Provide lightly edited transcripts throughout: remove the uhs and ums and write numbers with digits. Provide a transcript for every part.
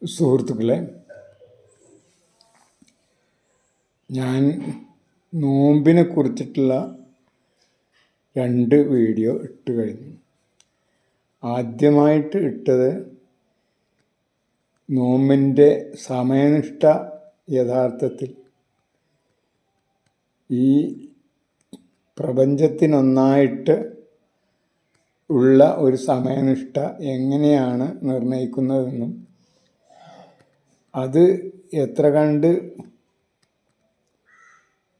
സുഹൃത്തുക്കളെ, ഞാൻ നോമ്പിനെ കുറിച്ചിട്ടുള്ള 2 വീഡിയോ ഇട്ട് കഴിഞ്ഞു. ആദ്യമായിട്ട് ഇട്ടത് നോമ്പിൻ്റെ സമയനിഷ്ഠ യഥാർത്ഥത്തിൽ ഈ പ്രപഞ്ചത്തിനൊന്നായിട്ട് ഉള്ള ഒരു സമയനിഷ്ഠ എങ്ങനെയാണ് നിർണ്ണയിക്കുന്നതെന്നും അത് എത്ര കണ്ട്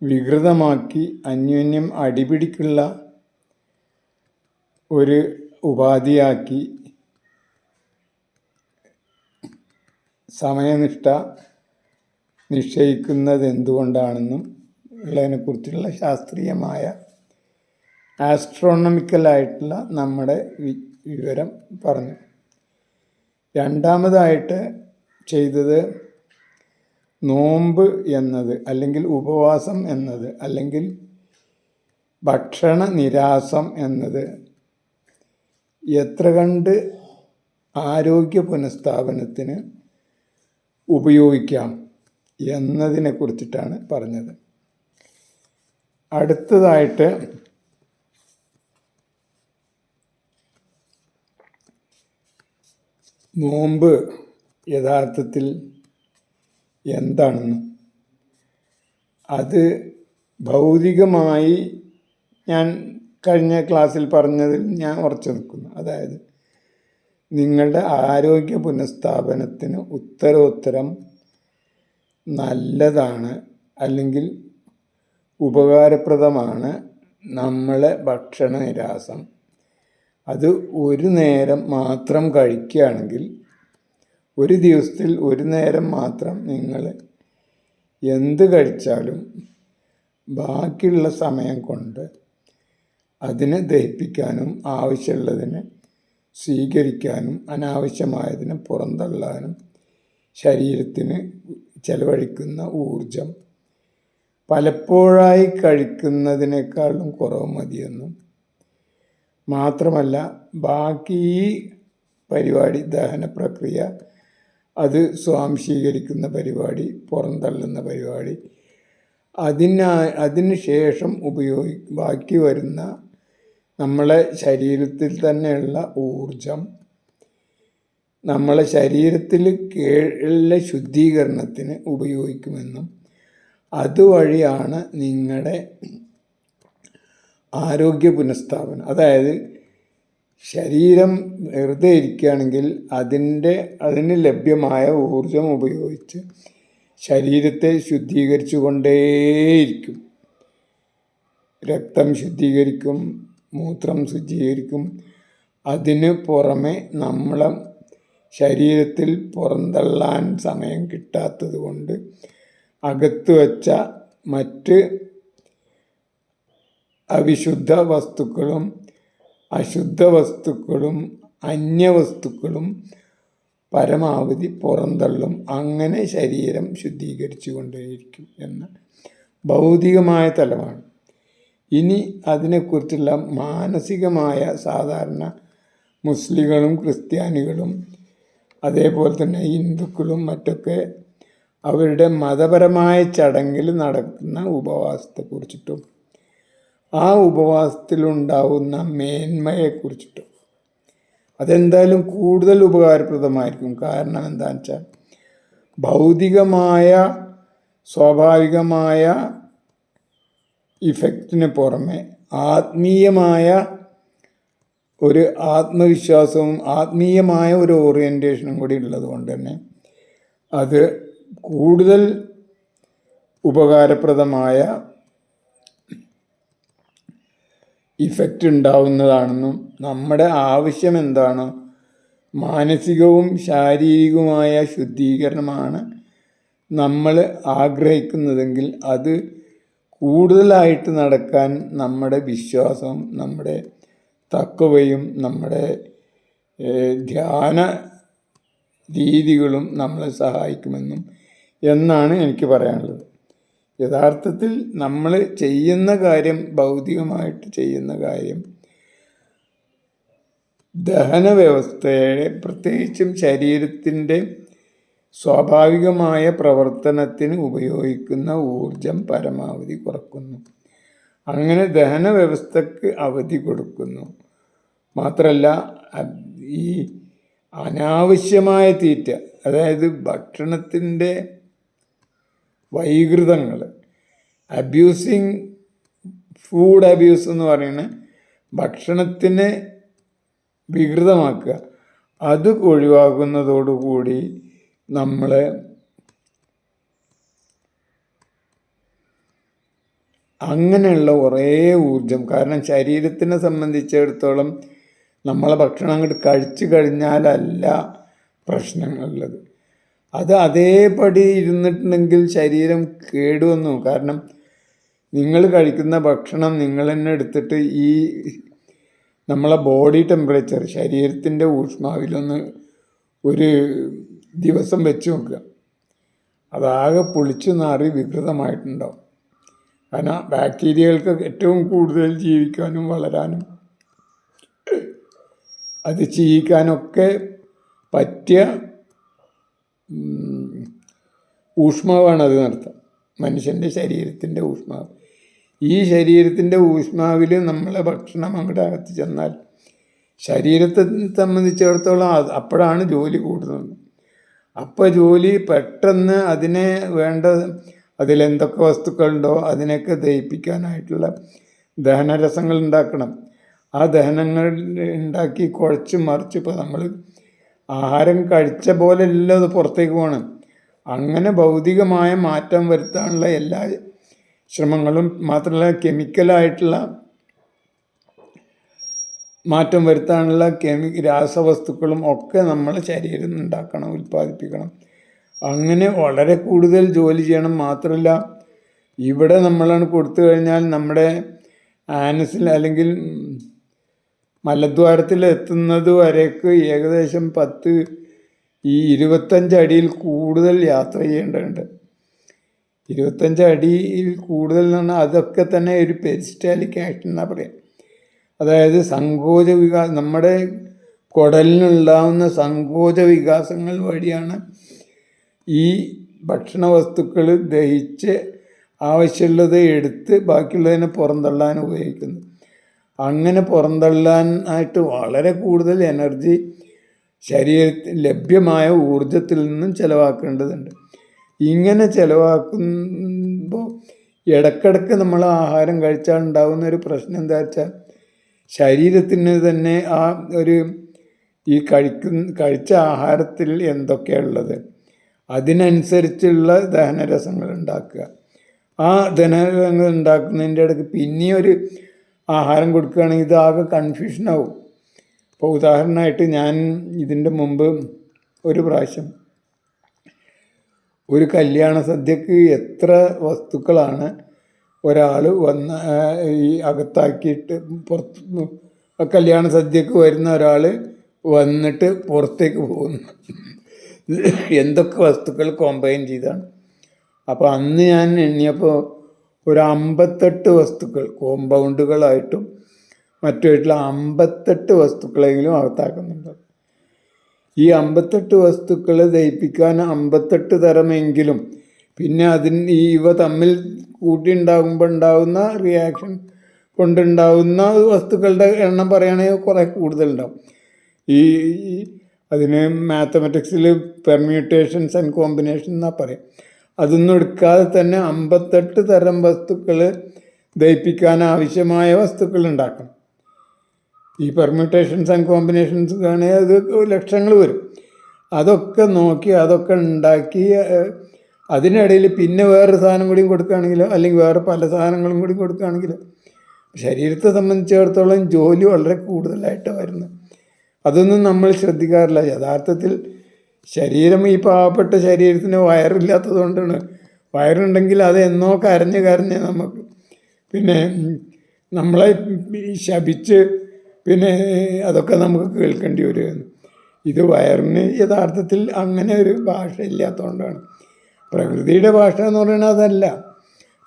വികൃതമാക്കി അന്യോന്യം അടിപിടിക്കുള്ള ഒരു ഉപാധിയാക്കി സമയനിഷ്ഠ നിശ്ചയിക്കുന്നത് എന്തുകൊണ്ടാണെന്നും ഉള്ളതിനെക്കുറിച്ചുള്ള ശാസ്ത്രീയമായ ആസ്ട്രോണമിക്കലായിട്ടുള്ള നമ്മുടെ വിവരം പറഞ്ഞു. രണ്ടാമതായിട്ട് ചെയ്തത് നോമ്പ് എന്നത് അല്ലെങ്കിൽ ഉപവാസം എന്നത് അല്ലെങ്കിൽ ഭക്ഷണ നിരാസം എന്നത് എത്ര കണ്ട് ആരോഗ്യ പുനഃസ്ഥാപനത്തിന് ഉപയോഗിക്കാം എന്നതിനെ കുറിച്ചിട്ടാണ് പറഞ്ഞത്. അടുത്തതായിട്ട് നോമ്പ് യഥാർത്ഥത്തിൽ എന്താണെന്ന് അത് ഭൗതികമായി ഞാൻ കഴിഞ്ഞ ക്ലാസ്സിൽ പറഞ്ഞതിൽ ഞാൻ ഉറച്ചു നിൽക്കുന്നു. അതായത് നിങ്ങളുടെ ആരോഗ്യ പുനഃസ്ഥാപനത്തിന് ഉത്തരോത്തരം നല്ലതാണ് അല്ലെങ്കിൽ ഉപകാരപ്രദമാണ് നമ്മളെ ഭക്ഷണ നിരാസം. അത് ഒരു നേരം മാത്രം കഴിക്കുകയാണെങ്കിൽ, ഒരു ദിവസത്തിൽ ഒരു നേരം മാത്രം നിങ്ങൾ എന്ത് കഴിച്ചാലും ബാക്കിയുള്ള സമയം കൊണ്ട് അതിനെ ദഹിപ്പിക്കാനും ആവശ്യമുള്ളതിനെ സ്വീകരിക്കാനും അനാവശ്യമായതിനെ പുറന്തള്ളാനും ശരീരത്തിന് ചെലവഴിക്കുന്ന ഊർജം പലപ്പോഴായി കഴിക്കുന്നതിനേക്കാളും കുറവ് മതിയെന്നും മാത്രമല്ല ബാക്കി ഈ പരിപാടി, ദഹന പ്രക്രിയ, അത് സ്വാംശീകരിക്കുന്ന പരിപാടി, പുറന്തള്ളുന്ന പരിപാടി, അതിന് ശേഷം ബാക്കി വരുന്ന നമ്മളെ ശരീരത്തിൽ തന്നെയുള്ള ഊർജം നമ്മളെ ശരീരത്തിൽ കേഴുള്ള ശുദ്ധീകരണത്തിന് ഉപയോഗിക്കുമെന്നും അതുവഴിയാണ് നിങ്ങളുടെ ആരോഗ്യ പുനഃസ്ഥാപനം. അതായത് ശരീരം വെറുതെ ഇരിക്കുകയാണെങ്കിൽ അതിന് ലഭ്യമായ ഊർജം ഉപയോഗിച്ച് ശരീരത്തെ ശുദ്ധീകരിച്ചു കൊണ്ടേയിരിക്കും. രക്തം ശുദ്ധീകരിക്കും, മൂത്രം ശുദ്ധീകരിക്കും. അതിന് പുറമെ നമ്മളെ ശരീരത്തിൽ പുറന്തള്ളാൻ സമയം കിട്ടാത്തത് കൊണ്ട് അകത്ത് വച്ച മറ്റ് അവിശുദ്ധ വസ്തുക്കളും അശുദ്ധ വസ്തുക്കളും അന്യവസ്തുക്കളും പരമാവധി പുറന്തള്ളും. അങ്ങനെ ശരീരം ശുദ്ധീകരിച്ചു കൊണ്ടേയിരിക്കും എന്ന ഭൗതികമായ തലമാണ്. ഇനി അതിനെക്കുറിച്ചുള്ള മാനസികമായ, സാധാരണ മുസ്ലിങ്ങളും ക്രിസ്ത്യാനികളും അതേപോലെ തന്നെ ഹിന്ദുക്കളും മറ്റൊക്കെ അവരുടെ മതപരമായ ചടങ്ങിൽ നടക്കുന്ന ഉപവാസത്തെക്കുറിച്ചിട്ടും ആ ഉപവാസത്തിലുണ്ടാവുന്ന മേന്മയെക്കുറിച്ചിട്ടും അതെന്തായാലും കൂടുതൽ ഉപകാരപ്രദമായിരിക്കും. കാരണം എന്താണെന്ന് വെച്ചാൽ ഭൗതികമായ സ്വാഭാവികമായ ഇഫക്റ്റിന് പുറമെ ആത്മീയമായ ഒരു ആത്മവിശ്വാസവും ആത്മീയമായ ഒരു ഓറിയൻറ്റേഷനും കൂടി ഉള്ളത് കൊണ്ട് തന്നെ അത് കൂടുതൽ ഉപകാരപ്രദമായ ഇഫക്റ്റ് ഉണ്ടാവുന്നതാണെന്നും നമ്മുടെ ആവശ്യം എന്താണോ മാനസികവും ശാരീരികവുമായ ശുദ്ധീകരണമാണ് നമ്മൾ ആഗ്രഹിക്കുന്നതെങ്കിൽ അത് കൂടുതലായിട്ട് നടക്കാൻ നമ്മുടെ വിശ്വാസവും നമ്മുടെ തഖ്വയും നമ്മുടെ ധ്യാന രീതികളും നമ്മളെ സഹായിക്കുമെന്നും എന്നാണ് എനിക്ക് പറയാനുള്ളത്. യഥാർത്ഥത്തിൽ നമ്മൾ ചെയ്യുന്ന കാര്യം, ഭൗതികമായിട്ട് ചെയ്യുന്ന കാര്യം ദഹന വ്യവസ്ഥയെ, പ്രത്യേകിച്ചും ശരീരത്തിൻ്റെ സ്വാഭാവികമായ പ്രവർത്തനത്തിന് ഉപയോഗിക്കുന്ന ഊർജം പരമാവധി കുറക്കുന്നു. അങ്ങനെ ദഹന വ്യവസ്ഥക്ക് അവധി കൊടുക്കുന്നു. മാത്രമല്ല ഈ അനാവശ്യമായ തീറ്റ, അതായത് ഭക്ഷണത്തിൻ്റെ വൈകൃതങ്ങൾ, ഫുഡ് അബ്യൂസ് എന്ന് പറയുന്നത് ഭക്ഷണത്തിനെ വികൃതമാക്കുക, അത് ഒഴിവാക്കുന്നതോടുകൂടി നമ്മൾ അങ്ങനെയുള്ള കുറേ ഊർജം, കാരണം ശരീരത്തിനെ സംബന്ധിച്ചിടത്തോളം നമ്മളെ ഭക്ഷണം അങ്ങോട്ട് കഴിച്ചു കഴിഞ്ഞാലല്ല പ്രശ്നങ്ങളുള്ളത്, അത് അതേപടി ഇരുന്നിട്ടുണ്ടെങ്കിൽ ശരീരം കേടുവന്നു. കാരണം നിങ്ങൾ കഴിക്കുന്ന ഭക്ഷണം നിങ്ങൾ തന്നെ എടുത്തിട്ട് ഈ നമ്മളെ ബോഡി ടെമ്പറേച്ചർ, ശരീരത്തിൻ്റെ ഊഷ്മാവിലൊന്ന് ഒരു ദിവസം വെച്ച് നോക്കുക, അതാകെ പുളിച്ചു നാറി വികൃതമായിട്ടുണ്ടാവും. കാരണം ബാക്ടീരിയകൾക്ക് ഏറ്റവും കൂടുതൽ ജീവിക്കാനും വളരാനും അത് ചെയ്യിക്കാനൊക്കെ പറ്റിയ ഊഷ്മാവാണ് അത് നടത്തുക, മനുഷ്യൻ്റെ ശരീരത്തിൻ്റെ ഊഷ്മാവ്. ഈ ശരീരത്തിൻ്റെ ഊഷ്മാവിൽ നമ്മളെ ഭക്ഷണം അങ്ങോട്ട് അകത്ത് ചെന്നാൽ ശരീരത്തെ സംബന്ധിച്ചിടത്തോളം അപ്പോഴാണ് ജോലി കൂടുന്നത്. അപ്പോൾ ജോലി പെട്ടെന്ന് അതിനെ വേണ്ട, അതിലെന്തൊക്കെ വസ്തുക്കളുണ്ടോ അതിനെയൊക്കെ ദഹിപ്പിക്കാനായിട്ടുള്ള ദഹനരസങ്ങൾ ഉണ്ടാക്കണം. ആ ദഹനങ്ങൾ ഉണ്ടാക്കി കുഴച്ച് മറിച്ച്, ഇപ്പോൾ നമ്മൾ ആഹാരം കഴിച്ച പോലെ എല്ലാം അത് പുറത്തേക്ക് പോകണം. അങ്ങനെ ഭൗതികമായ മാറ്റം വരുത്താനുള്ള എല്ലാ ശ്രമങ്ങളും, മാത്രമല്ല കെമിക്കലായിട്ടുള്ള മാറ്റം വരുത്താനുള്ള രാസവസ്തുക്കളും ഒക്കെ നമ്മൾ ശരീരം ഉണ്ടാക്കണം, ഉൽപ്പാദിപ്പിക്കണം. അങ്ങനെ വളരെ കൂടുതൽ ജോലി ചെയ്യണം. മാത്രമല്ല ഇവിടെ നമ്മളാണ് കൊടുത്തു കഴിഞ്ഞാൽ നമ്മുടെ ആനസിൽ അല്ലെങ്കിൽ മലദ്വാരത്തിൽ എത്തുന്നത് വരേക്ക് ഏകദേശം 25 അടിയിൽ കൂടുതൽ യാത്ര ചെയ്യേണ്ടതുണ്ട്. 25 അടിയിൽ കൂടുതൽ എന്ന് പറഞ്ഞാൽ അതൊക്കെ തന്നെ ഒരു പെരിസ്റ്റാലിക് ആക്ഷൻ എന്നാണ് പറയാം. അതായത് സങ്കോച വികാസം, നമ്മുടെ കുടലിനുണ്ടാവുന്ന സങ്കോച വികാസങ്ങൾ വഴിയാണ് ഈ ഭക്ഷണ വസ്തുക്കൾ ദഹിച്ച് ആവശ്യമുള്ളത് എടുത്ത് ബാക്കിയുള്ളതിനെ പുറന്തള്ളാൻ ഉപയോഗിക്കുന്നത്. അങ്ങനെ പുറന്തള്ളാനായിട്ട് വളരെ കൂടുതൽ എനർജി ശരീരത്തിൽ ലഭ്യമായ ഊർജത്തിൽ നിന്നും ചിലവാക്കേണ്ടതുണ്ട്. ഇങ്ങനെ ചിലവാക്കുമ്പോൾ ഇടയ്ക്കിടയ്ക്ക് നമ്മൾ ആഹാരം കഴിച്ചാൽ ഉണ്ടാകുന്ന ഒരു പ്രശ്നം എന്താ വെച്ചാൽ, ശരീരത്തിന് തന്നെ ആ ഒരു ഈ കഴിച്ച ആഹാരത്തിൽ എന്തൊക്കെയുള്ളത് അതിനനുസരിച്ചുള്ള ദഹനരസങ്ങൾ ഉണ്ടാക്കുക. ആ ദഹനരസങ്ങൾ ഉണ്ടാക്കുന്നതിൻ്റെ ഇടയ്ക്ക് പിന്നെയും ഒരു ആഹാരം കൊടുക്കുകയാണെങ്കിൽ ഇതാകെ കൺഫ്യൂഷനാവും. ഇപ്പോൾ ഉദാഹരണമായിട്ട് ഞാൻ ഇതിൻ്റെ മുമ്പ് ഒരു പ്രാവശ്യം ഒരു കല്യാണ സദ്യക്ക് എത്ര വസ്തുക്കളാണ് ഒരാൾ ഈ അകത്താക്കിയിട്ട് പുറത്ത്, കല്യാണ സദ്യക്ക് വരുന്ന ഒരാൾ വന്നിട്ട് പുറത്തേക്ക് പോകുന്നു, എന്തൊക്കെ വസ്തുക്കൾ കോമ്പൈൻ ചെയ്താണ്. അപ്പോൾ അന്ന് ഞാൻ എണ്ണിയപ്പോൾ ഒരു 58 വസ്തുക്കൾ കോമ്പൗണ്ടുകളായിട്ടും മറ്റുമായിട്ടുള്ള 58 വസ്തുക്കളെങ്കിലും അകത്താക്കുന്നുണ്ട്. ഈ 58 വസ്തുക്കൾ ദഹിപ്പിക്കാൻ 58 തരമെങ്കിലും, പിന്നെ ഇവ തമ്മിൽ കൂട്ടിയുണ്ടാകുമ്പോൾ ഉണ്ടാകുന്ന റിയാക്ഷൻ കൊണ്ടുണ്ടാകുന്ന വസ്തുക്കളുടെ എണ്ണം പറയുകയാണെങ്കിൽ കുറേ കൂടുതലുണ്ടാവും. അതിന് മാത്തമാറ്റിക്സിൽ പെർമ്യൂട്ടേഷൻസ് ആൻഡ് കോമ്പിനേഷൻ എന്നാണ് പറയും. അതൊന്നും എടുക്കാതെ തന്നെ 58 തരം വസ്തുക്കൾ ദഹിപ്പിക്കാൻ ആവശ്യമായ വസ്തുക്കൾ ഉണ്ടാക്കണം. ഈ പെർമ്യൂട്ടേഷൻസ് ആൻഡ് കോമ്പിനേഷൻസ് ആണെങ്കിൽ അത് ലക്ഷങ്ങൾ വരും. അതൊക്കെ നോക്കി അതൊക്കെ ഉണ്ടാക്കി അതിനിടയിൽ പിന്നെ വേറൊരു സാധനം കൂടിയും കൊടുക്കുകയാണെങ്കിലോ അല്ലെങ്കിൽ വേറെ പല സാധനങ്ങളും കൂടി കൊടുക്കുകയാണെങ്കിലോ ശരീരത്തെ സംബന്ധിച്ചിടത്തോളം ജോലി വളരെ കൂടുതലായിട്ടാണ് വരുന്നത്. അതൊന്നും നമ്മൾ ശ്രദ്ധിക്കാറില്ല. യഥാർത്ഥത്തിൽ ശരീരം, ഈ പാവപ്പെട്ട ശരീരത്തിന് വയറില്ലാത്തത് കൊണ്ടാണ്. വയറുണ്ടെങ്കിൽ അത് എന്നോ കരഞ്ഞ് നമുക്ക് പിന്നെ നമ്മളെ ശപിച്ച് പിന്നെ അതൊക്കെ നമുക്ക് കേൾക്കേണ്ടി വരുമായിരുന്നു. ഇത് വയറിന് യഥാർത്ഥത്തിൽ അങ്ങനെ ഒരു ഭാഷ ഇല്ലാത്തതുകൊണ്ടാണ്. പ്രകൃതിയുടെ ഭാഷ എന്ന് പറയുന്നത് അതല്ല.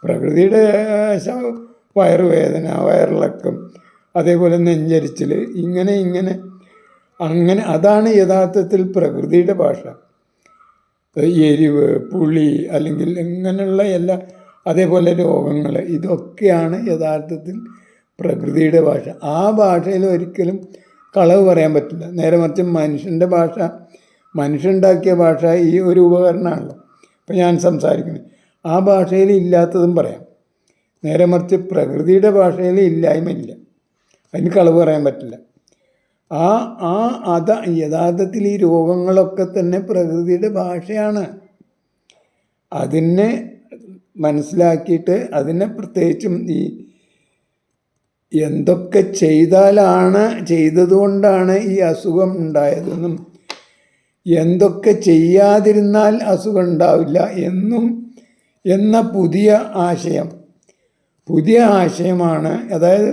പ്രകൃതിയുടെ വയറുവേദന, വയറിളക്കം, അതേപോലെ നെഞ്ചരിച്ചിൽ, ഇങ്ങനെ അങ്ങനെ അതാണ് യഥാർത്ഥത്തിൽ പ്രകൃതിയുടെ ഭാഷ. എരിവ്, പുളി, അല്ലെങ്കിൽ ഇങ്ങനെയുള്ള എല്ലാ, അതേപോലെ രോഗങ്ങൾ, ഇതൊക്കെയാണ് യഥാർത്ഥത്തിൽ പ്രകൃതിയുടെ ഭാഷ. ആ ഭാഷയിൽ ഒരിക്കലും കളവ് പറയാൻ പറ്റില്ല. നേരെ മറിച്ച് മനുഷ്യൻ്റെ ഭാഷ, മനുഷ്യനുണ്ടാക്കിയ ഭാഷ ഈ ഒരു ഉപകരണമാണല്ലോ. ഇപ്പം ഞാൻ സംസാരിക്കുന്നത് ആ ഭാഷയിൽ ഇല്ലാത്തതും പറയാം. നേരെ മറിച്ച് പ്രകൃതിയുടെ ഭാഷയിൽ ഇല്ലായ്മയില്ല, അതിന് കളവ് പറയാൻ പറ്റില്ല. അത് യഥാർത്ഥത്തിൽ ഈ രോഗങ്ങളൊക്കെ തന്നെ പ്രകൃതിയുടെ ഭാഷയാണ്. അതിനെ മനസ്സിലാക്കിയിട്ട് അതിനെ പ്രത്യേകിച്ചും ഈ എന്തൊക്കെ ചെയ്തതുകൊണ്ടാണ് ഈ അസുഖം ഉണ്ടായതെന്നും എന്തൊക്കെ ചെയ്യാതിരുന്നാൽ അസുഖം ഉണ്ടാവില്ല എന്ന പുതിയ ആശയമാണ്. അതായത്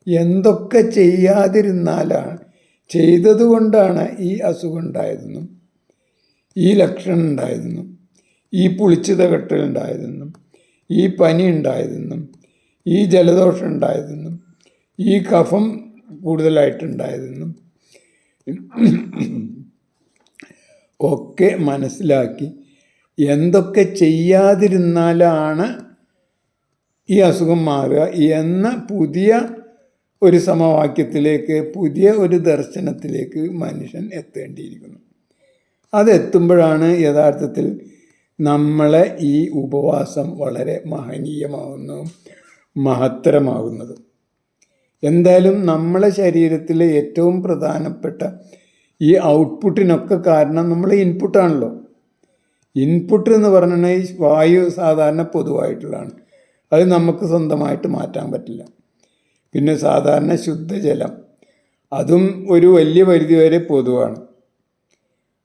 എന്തൊക്കെ ചെയ്തതുകൊണ്ടാണ് ഈ അസുഖം ഉണ്ടായതെന്നും ഈ ലക്ഷണം ഉണ്ടായതെന്നും ഈ പുളിച്ചിത കെട്ടലുണ്ടായതെന്നും ഈ പനി ഉണ്ടായതെന്നും ഈ ജലദോഷം ഉണ്ടായതെന്നും ഈ കഫം കൂടുതലായിട്ടുണ്ടായതെന്നും ഒക്കെ മനസ്സിലാക്കി എന്തൊക്കെ ചെയ്യാതിരുന്നാലാണ് ഈ അസുഖം മാറുക എന്ന പുതിയ ഒരു സമവാക്യത്തിലേക്ക്, പുതിയ ഒരു ദർശനത്തിലേക്ക് മനുഷ്യൻ എത്തേണ്ടിയിരിക്കുന്നു. അതെത്തുമ്പോഴാണ് യഥാർത്ഥത്തിൽ നമ്മളെ ഈ ഉപവാസം വളരെ മഹനീയമാവുന്നതും മഹത്തരമാകുന്നതും. എന്തായാലും നമ്മളെ ശരീരത്തിലെ ഏറ്റവും പ്രധാനപ്പെട്ട ഈ ഔട്ട്പുട്ടിനൊക്കെ കാരണം നമ്മൾ ഇൻപുട്ടാണല്ലോ. ഇൻപുട്ട് എന്ന് പറഞ്ഞാൽ വായു സാധാരണ പൊതുവായിട്ടുള്ളതാണ്, അത് നമുക്ക് സ്വന്തമായിട്ട് മാറ്റാൻ പറ്റില്ല. പിന്നെ സാധാരണ ശുദ്ധജലം, അതും ഒരു വലിയ പരിധിവരെ പൊതുവാണ്.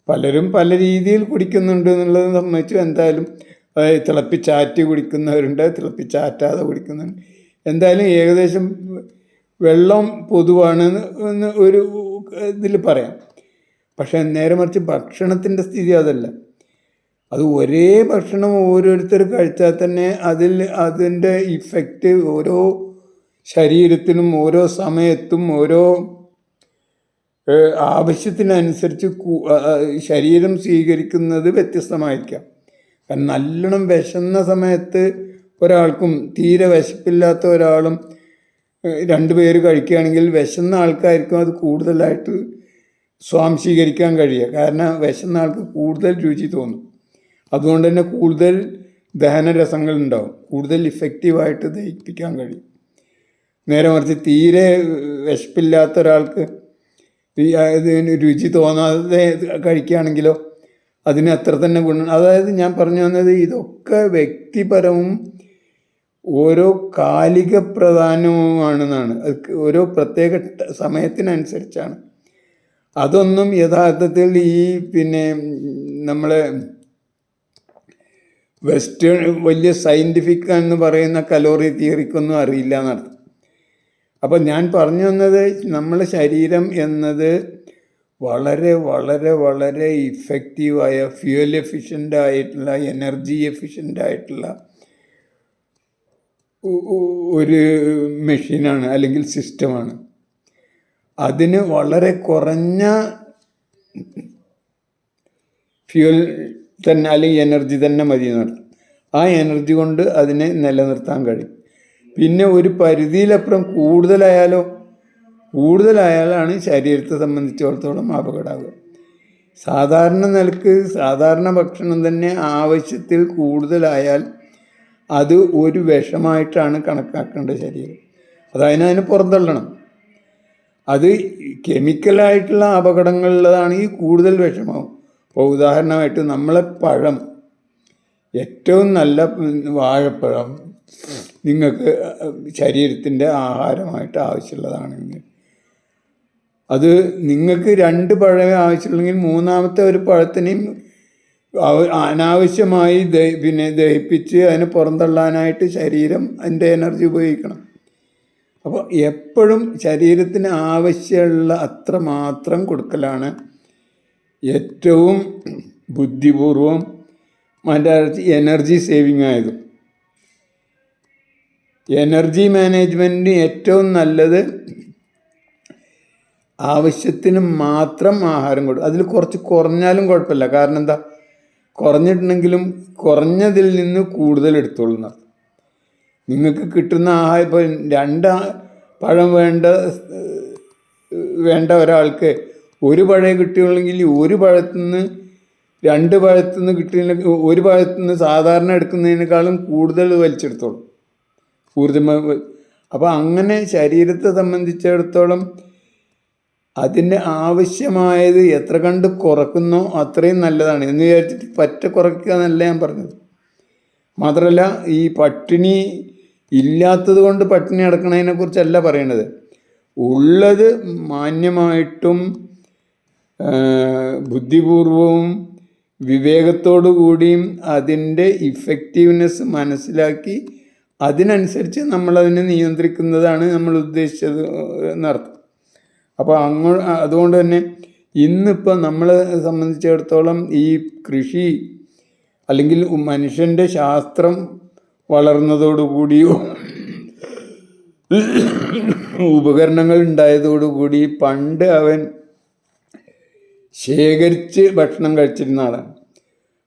പലരും പല രീതിയിൽ കുടിക്കുന്നുണ്ട് എന്നുള്ളത് സംബന്ധിച്ചു. എന്തായാലും തിളപ്പിച്ചാറ്റി കുടിക്കുന്നവരുണ്ട്, തിളപ്പിച്ചാറ്റാതെ കുടിക്കുന്നുണ്ട്. എന്തായാലും ഏകദേശം വെള്ളം പൊതുവാണ് എന്ന് ഒരു ഇതിൽ പറയാം. പക്ഷെ നേരെ മറിച്ച് ഭക്ഷണത്തിൻ്റെ സ്ഥിതി അതല്ല. അത് ഒരേ ഭക്ഷണം ഓരോരുത്തർ കഴിച്ചാൽ തന്നെ അതിൻ്റെ ഇഫക്റ്റ് ഓരോ ശരീരത്തിനും ഓരോ സമയത്തും ഓരോ ആവശ്യത്തിനനുസരിച്ച് ശരീരം സ്വീകരിക്കുന്നത് വ്യത്യസ്തമായിരിക്കാം. കാരണം നല്ലോണം വിശന്ന സമയത്ത് ഒരാൾക്കും തീരെ വിശപ്പില്ലാത്ത ഒരാളും രണ്ടുപേര് കഴിക്കുകയാണെങ്കിൽ വിശന്ന ആൾക്കാർക്കും അത് കൂടുതലായിട്ട് സ്വാംശീകരിക്കാൻ കഴിയുക. കാരണം വിശന്ന ആൾക്ക് കൂടുതൽ രുചി തോന്നും. അതുകൊണ്ട് തന്നെ കൂടുതൽ ദഹനരസങ്ങൾ ഉണ്ടാവും, കൂടുതൽ ഇഫക്റ്റീവായിട്ട് ദഹിപ്പിക്കാൻ കഴിയും. നേരെ മറിച്ച് തീരെ വിശപ്പില്ലാത്ത ഒരാൾക്ക് ഇതിന് രുചി തോന്നാതെ കഴിക്കുകയാണെങ്കിലോ അതിന് അത്ര തന്നെ ഗുണം. അതായത് ഞാൻ പറഞ്ഞു വന്നത് ഇതൊക്കെ വ്യക്തിപരവും ഓരോ കാലിക പ്രധാനവുമാണെന്നാണ്. അത് ഓരോ പ്രത്യേക സമയത്തിനനുസരിച്ചാണ്. അതൊന്നും യഥാർത്ഥത്തിൽ നമ്മളെ വെസ്റ്റേൺ വലിയ സയൻറ്റിഫിക് എന്ന് പറയുന്ന കലോറി തിയറിക്കൊന്നും അറിയില്ല എന്നർത്ഥം. അപ്പം ഞാൻ പറഞ്ഞു വന്നത് നമ്മളെ ശരീരം എന്നത് വളരെ വളരെ വളരെ ഇഫക്റ്റീവായ, ഫ്യൂവൽ എഫിഷ്യൻ്റ് ആയിട്ടുള്ള, എനർജി എഫിഷ്യൻ്റ് ആയിട്ടുള്ള ഒരു മെഷീനാണ്, അല്ലെങ്കിൽ സിസ്റ്റമാണ്. അതിന് വളരെ കുറഞ്ഞ ഫ്യൂവൽ തന്നെ അല്ലെങ്കിൽ എനർജി തന്നെ മതി എന്നർത്ഥം. ആ എനർജി കൊണ്ട് അതിനെ നിലനിർത്താൻ കഴിയും. പിന്നെ ഒരു പരിധിയിലപ്പുറം കൂടുതലായാലാണ് ശരീരത്തെ സംബന്ധിച്ചിടത്തോളം അപകടമാകുക. സാധാരണ നിലക്ക് സാധാരണ ഭക്ഷണം തന്നെ ആവശ്യത്തിൽ കൂടുതലായാൽ അത് ഒരു വിഷമായിട്ടാണ് കണക്കാക്കേണ്ട ശരീരം. അതിനെ പുറന്തള്ളണം. അത് കെമിക്കലായിട്ടുള്ള അപകടങ്ങളുള്ളതാണ് ഈ കൂടുതൽ വിഷമാവും. ഇപ്പോൾ ഉദാഹരണമായിട്ട് നമ്മളെ പഴം, ഏറ്റവും നല്ല വാഴപ്പഴം നിങ്ങൾക്ക് ശരീരത്തിൻ്റെ ആഹാരമായിട്ട് ആവശ്യമുള്ളതാണെങ്കിൽ അത് നിങ്ങൾക്ക് 2 പഴമേ ആവശ്യമുള്ളെങ്കിൽ മൂന്നാമത്തെ ഒരു പഴത്തിനെയും അനാവശ്യമായി ദഹിപ്പിച്ച് അതിനെ പുറന്തള്ളാനായിട്ട് ശരീരം അതിൻ്റെ എനർജി ഉപയോഗിക്കണം. അപ്പോൾ എപ്പോഴും ശരീരത്തിന് ആവശ്യമുള്ള അത്ര മാത്രം കൊടുക്കലാണ് ഏറ്റവും ബുദ്ധിപൂർവം, എനർജി സേവിങ് ആയതും. എനർജി മാനേജ്മെൻറ്റിന് ഏറ്റവും നല്ലത് ആവശ്യത്തിന് മാത്രം ആഹാരം കൊടുക്കും. അതിൽ കുറച്ച് കുറഞ്ഞാലും കുഴപ്പമില്ല. കാരണം എന്താ, കുറഞ്ഞിട്ടുണ്ടെങ്കിലും കുറഞ്ഞതിൽ നിന്ന് കൂടുതൽ എടുത്തോളൂ എന്നർത്ഥം. നിങ്ങൾക്ക് കിട്ടുന്ന ആഹാരം ഇപ്പോൾ 2 പഴം വേണ്ട ഒരാൾക്ക് 1 പഴമേ കിട്ടിയുള്ളെങ്കിൽ 1 പഴത്തു നിന്ന് 2 പഴത്തു നിന്ന് കിട്ടിയില്ലെങ്കിൽ 1 പഴത്തു നിന്ന് സാധാരണ എടുക്കുന്നതിനേക്കാളും കൂടുതൽ വലിച്ചെടുത്തോളും ഊർജ്ജം. അപ്പോൾ അങ്ങനെ ശരീരത്തെ സംബന്ധിച്ചിടത്തോളം അതിൻ്റെ ആവശ്യമായത് എത്ര കണ്ട് കുറക്കുന്നോ അത്രയും നല്ലതാണ് എന്ന് വിചാരിച്ചിട്ട് പറ്റ കുറയ്ക്കുക എന്നല്ല ഞാൻ പറഞ്ഞത്. മാത്രമല്ല ഈ പട്ടിണി ഇല്ലാത്തത് കൊണ്ട് പട്ടിണി അടക്കണതിനെ കുറിച്ചല്ല പറയണത്. ഉള്ളത് മാന്യമായിട്ടും ബുദ്ധിപൂർവവും വിവേകത്തോടു കൂടിയും അതിൻ്റെ ഇഫക്റ്റീവ്നെസ് മനസ്സിലാക്കി അതിനനുസരിച്ച് നമ്മളതിനെ നിയന്ത്രിക്കുന്നതാണ് നമ്മൾ ഉദ്ദേശിച്ചത് എന്നർത്ഥം. അപ്പോൾ അതുകൊണ്ട് തന്നെ ഇന്നിപ്പോൾ നമ്മളെ സംബന്ധിച്ചിടത്തോളം ഈ കൃഷി അല്ലെങ്കിൽ മനുഷ്യൻ്റെ ശാസ്ത്രം വളർന്നതോടുകൂടിയോ ഉപകരണങ്ങൾ ഉണ്ടായതോടുകൂടി പണ്ട് അവൻ ശേഖരിച്ച് ഭക്ഷണം കഴിച്ചിരുന്ന ആളാണ്.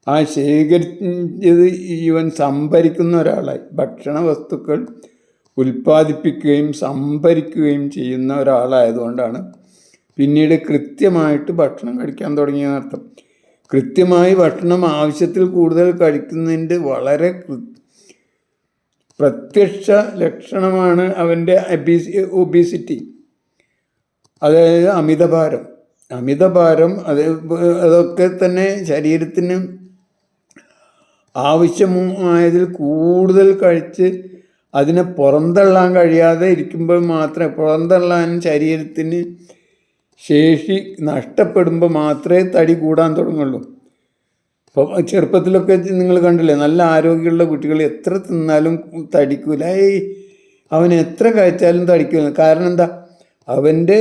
ആ ശേഖരിച്ചത് ഇവൻ സംഭരിക്കുന്ന ഒരാളായി. ഭക്ഷണ വസ്തുക്കൾ ഉൽപ്പാദിപ്പിക്കുകയും സംഭരിക്കുകയും ചെയ്യുന്ന ഒരാളായതുകൊണ്ടാണ് പിന്നീട് കൃത്യമായിട്ട് ഭക്ഷണം കഴിക്കാൻ തുടങ്ങിയെന്നർത്ഥം. കൃത്യമായി ഭക്ഷണം ആവശ്യത്തിൽ കൂടുതൽ കഴിക്കുന്നതിൻ്റെ വളരെ പ്രത്യക്ഷ ലക്ഷണമാണ് അവൻ്റെ ഒബീസിറ്റി, അതായത് അമിതഭാരം. അതൊക്കെ തന്നെ ശരീരത്തിന് ആവശ്യമായതിൽ കൂടുതൽ കഴിച്ച് അതിനെ പുറന്തള്ളാൻ കഴിയാതെ ഇരിക്കുമ്പോൾ മാത്രമേ, പുറന്തള്ളാൻ ശരീരത്തിന് ശേഷി നഷ്ടപ്പെടുമ്പോൾ മാത്രമേ തടി കൂടാൻ തുടങ്ങുള്ളൂ. അപ്പോൾ ചെറുപ്പത്തിലൊക്കെ നിങ്ങൾ കണ്ടില്ലേ, നല്ല ആരോഗ്യമുള്ള കുട്ടികൾ എത്ര തിന്നാലും തടിക്കൂല. അവൻ എത്ര കഴിച്ചാലും തടിക്കില്ല. കാരണം എന്താ? അവൻ്റെ